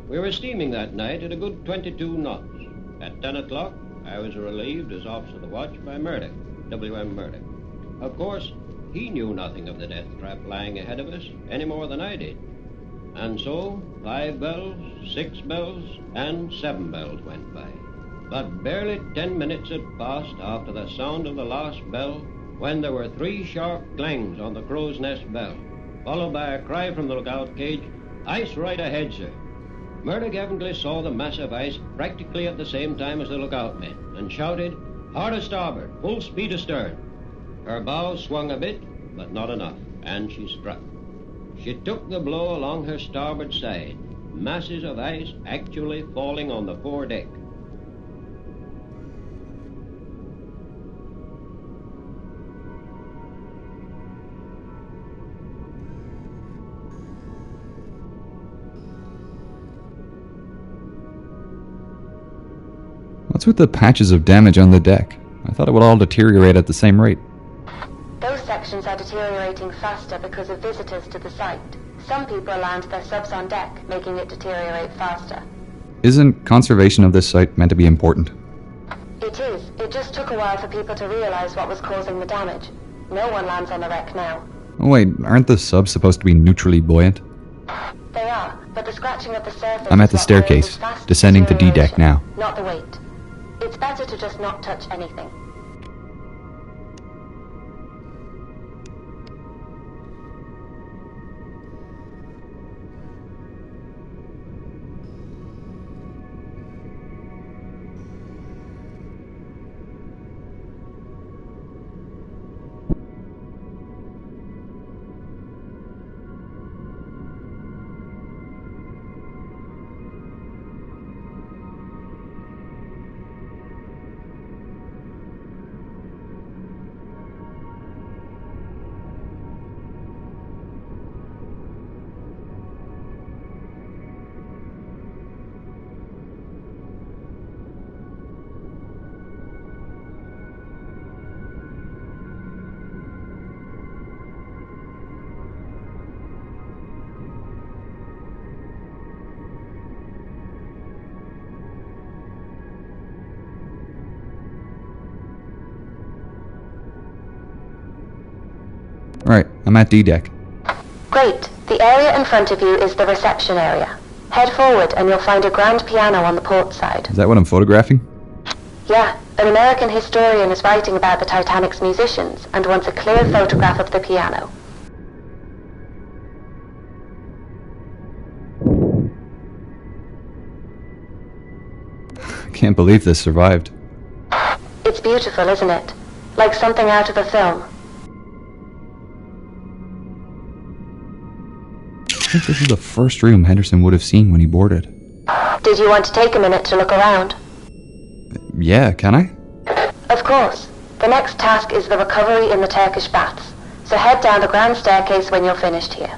We were steaming that night at a good 22 knots. At 10 o'clock, I was relieved as officer of the watch by Murdoch, W.M. Murdoch. Of course, he knew nothing of the death trap lying ahead of us any more than I did. And so, 5 bells, 6 bells, and 7 bells went by. But barely 10 minutes had passed after the sound of the last bell when there were 3 sharp clangs on the crow's nest bell, followed by a cry from the lookout cage, "Ice right ahead, sir." Murdoch evidently saw the massive ice practically at the same time as the lookout men, and shouted, "Hard a starboard, full speed astern." Her bow swung a bit, but not enough, and she struck. She took the blow along her starboard side, masses of ice actually falling on the foredeck. What's with the patches of damage on the deck? I thought it would all deteriorate at the same rate. Those sections are deteriorating faster because of visitors to the site. Some people land their subs on deck, making it deteriorate faster. Isn't conservation of this site meant to be important? It is. It just took a while for people to realize what was causing the damage. No one lands on the wreck now. Oh wait, aren't the subs supposed to be neutrally buoyant? They are, but the scratching of the surface I'm at is the what causes staircase, fast descending to D-deck deterioration, now. Not the weight. It's better to just not touch anything. Right, I'm at D-deck. Great. The area in front of you is the reception area. Head forward and you'll find a grand piano on the port side. Is that what I'm photographing? Yeah, an American historian is writing about the Titanic's musicians and wants a clear photograph of the piano. can't believe this survived. It's beautiful, isn't it? Like something out of a film. I think this is the first room Henderson would have seen when he boarded. Did you want to take a minute to look around? Yeah, can I? Of course. The next task is the recovery in the Turkish baths. So head down the grand staircase when you're finished here.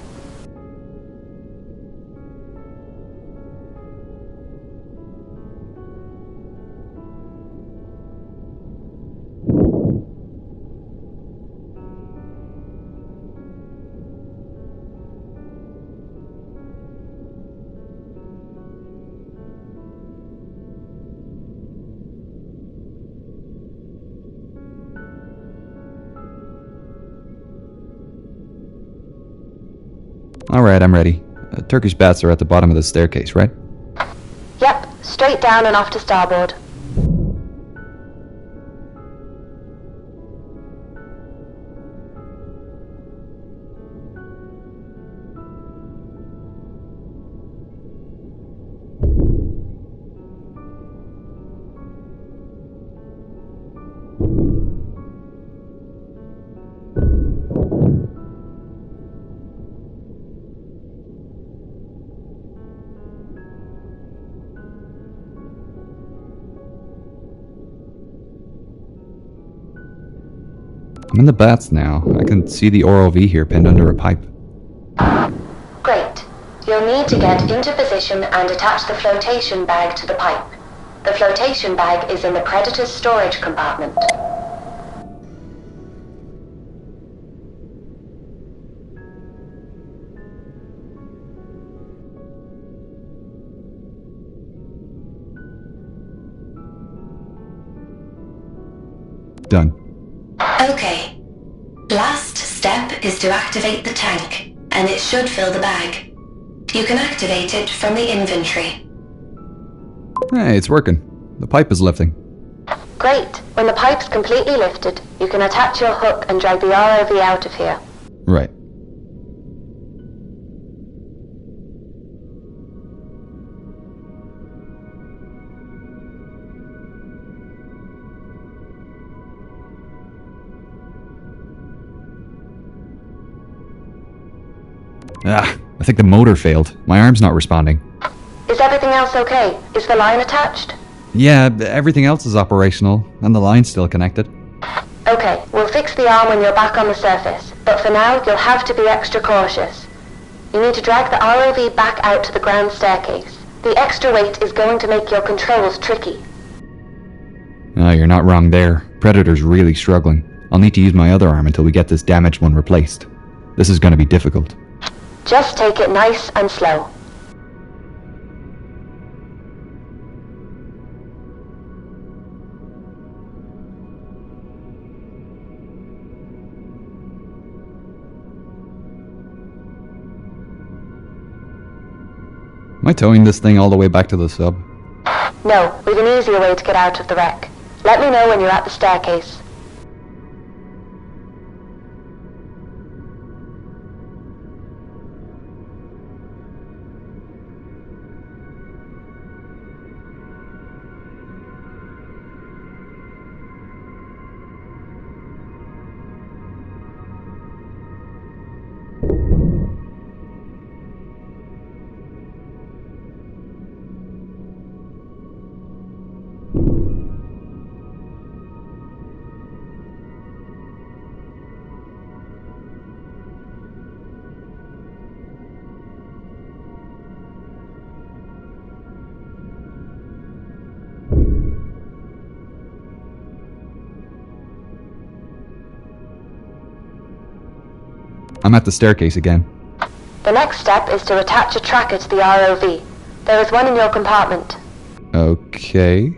Alright, I'm ready. Turkish baths are at the bottom of the staircase, right? Yep, straight down and off to starboard. I'm in the baths now. I can see the ROV here pinned under a pipe. Great. You'll need to get into position and attach the flotation bag to the pipe. The flotation bag is in the Predator's storage compartment. Done. Okay. Last step is to activate the tank, and it should fill the bag. You can activate it from the inventory. Hey, it's working. The pipe is lifting. Great. When the pipe's completely lifted, you can attach your hook and drag the ROV out of here. Right. I think the motor failed. My arm's not responding. Is everything else okay? Is the line attached? Yeah, everything else is operational, and the line's still connected. Okay, we'll fix the arm when you're back on the surface, but for now, you'll have to be extra cautious. You need to drag the ROV back out to the grand staircase. The extra weight is going to make your controls tricky. Oh, you're not wrong there. Predator's really struggling. I'll need to use my other arm until we get this damaged one replaced. This is going to be difficult. Just take it nice and slow. Am I towing this thing all the way back to the sub? No, we've an easier way to get out of the wreck. Let me know when you're at the staircase. I'm at the staircase again. The next step is to attach a tracker to the ROV. There is one in your compartment. Okay.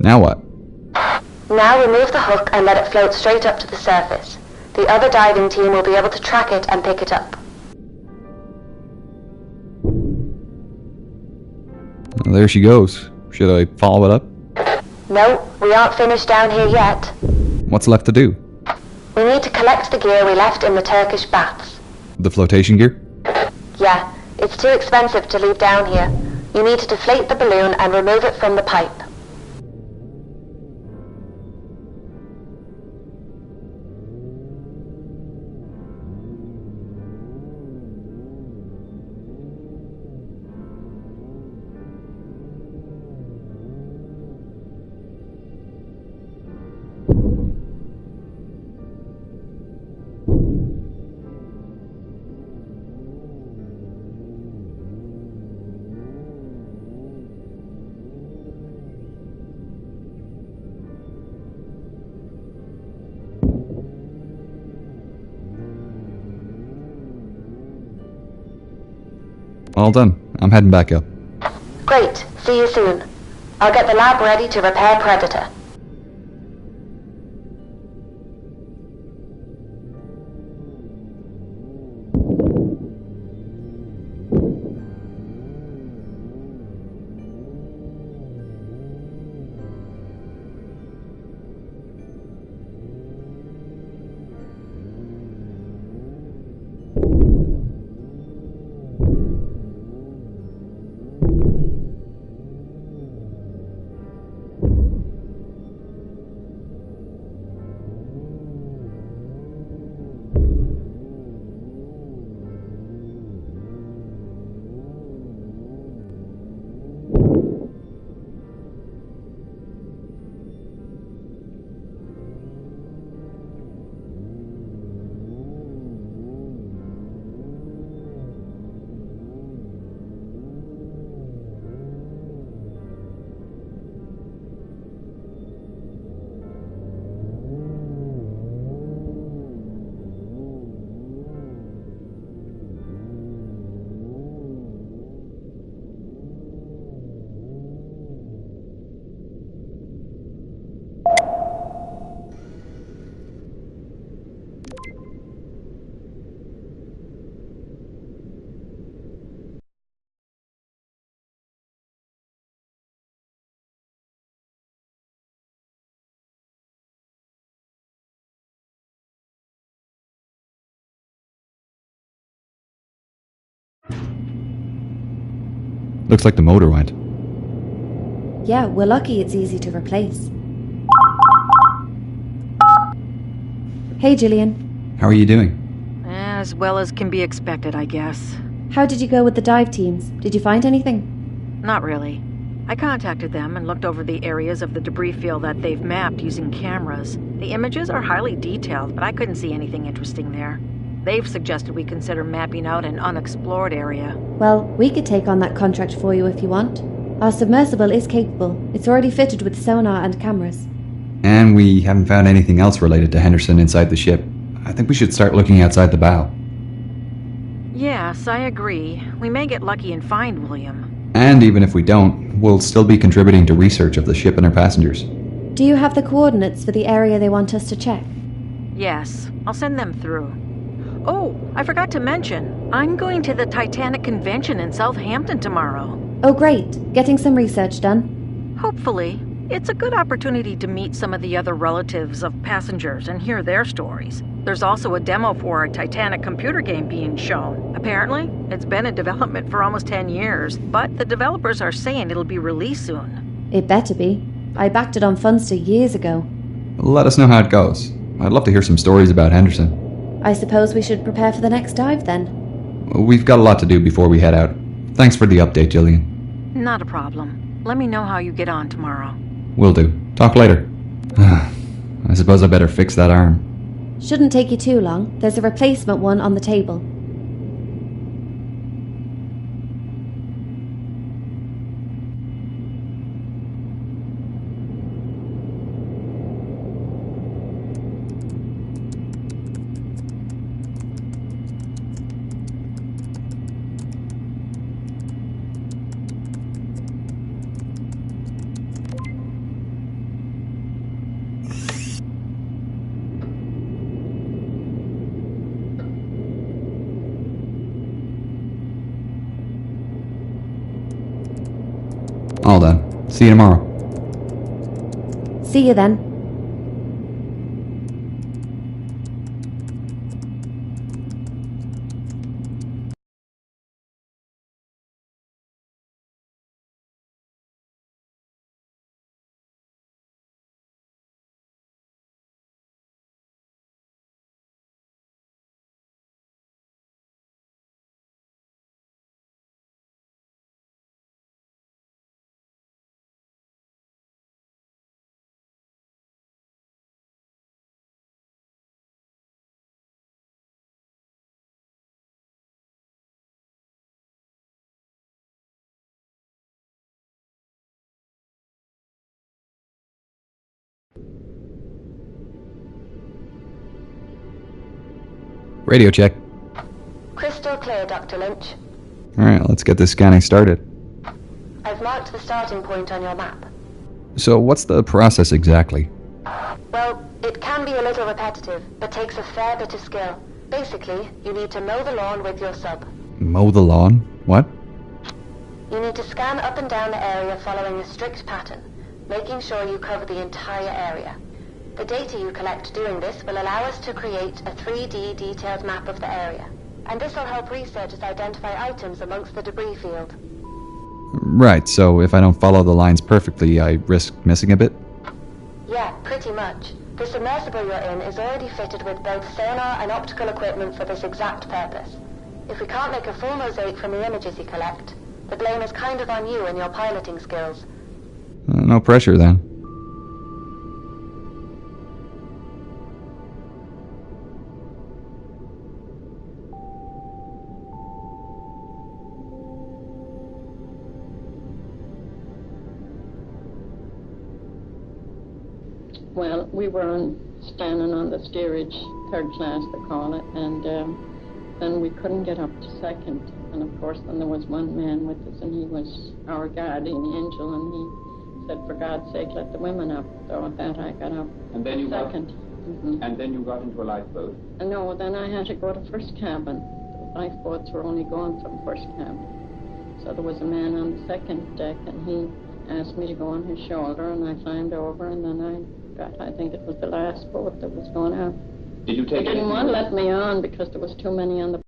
Now what? Now remove the hook and let it float straight up to the surface. The other diving team will be able to track it and pick it up. Well, there she goes. Should I follow it up? No, we aren't finished down here yet. What's left to do? We need to collect the gear we left in the Turkish baths. The flotation gear? Yeah, it's too expensive to leave down here. You need to deflate the balloon and remove it from the pipe. All done. I'm heading back up. Great, see you soon. I'll get the lab ready to repair Predator. Looks like the motor went. Yeah, we're lucky it's easy to replace. Hey, Gillian. How are you doing? As well as can be expected, I guess. How did you go with the dive teams? Did you find anything? Not really. I contacted them and looked over the areas of the debris field that they've mapped using cameras. The images are highly detailed, but I couldn't see anything interesting there. They've suggested we consider mapping out an unexplored area. Well, we could take on that contract for you if you want. Our submersible is capable. It's already fitted with sonar and cameras. And we haven't found anything else related to Henderson inside the ship. I think we should start looking outside the bow. Yes, I agree. We may get lucky and find William. And even if we don't, we'll still be contributing to research of the ship and her passengers. Do you have the coordinates for the area they want us to check? Yes, I'll send them through. Oh, I forgot to mention, I'm going to the Titanic convention in Southampton tomorrow. Oh, great. Getting some research done? Hopefully. It's a good opportunity to meet some of the other relatives of passengers and hear their stories. There's also a demo for a Titanic computer game being shown. Apparently, it's been in development for almost 10 years, but the developers are saying it'll be released soon. It better be. I backed it on Funster years ago. Let us know how it goes. I'd love to hear some stories about Henderson. I suppose we should prepare for the next dive then. We've got a lot to do before we head out. Thanks for the update, Gillian. Not a problem. Let me know how you get on tomorrow. Will do. Talk later. I suppose I better fix that arm. Shouldn't take you too long. There's a replacement one on the table. All done. See you tomorrow. See you then. Radio check. Crystal clear, Dr. Lynch. Alright, let's get this scanning started. I've marked the starting point on your map. So what's the process exactly? Well, it can be a little repetitive, but takes a fair bit of skill. Basically, you need to mow the lawn with your sub. Mow the lawn? What? You need to scan up and down the area following a strict pattern, making sure you cover the entire area. The data you collect doing this will allow us to create a 3D detailed map of the area. And this will help researchers identify items amongst the debris field. Right, so if I don't follow the lines perfectly, I risk missing a bit? Yeah, pretty much. The submersible you're in is already fitted with both sonar and optical equipment for this exact purpose. If we can't make a full mosaic from the images you collect, the blame is kind of on you and your piloting skills. No pressure then. Well, we were standing on the steerage, third class they call it, and then we couldn't get up to second. And of course then there was one man with us, and he was our guardian angel, and he said, for God's sake, let the women up. So with that I got up and then you second. And then you got into a lifeboat? No, then I had to go to first cabin. The lifeboats were only going from first cabin. So there was a man on the second deck, and he asked me to go on his shoulder, and I climbed over, and then I think it was the last boat that was going out. Did you take They didn't want to let me on because there was too many on the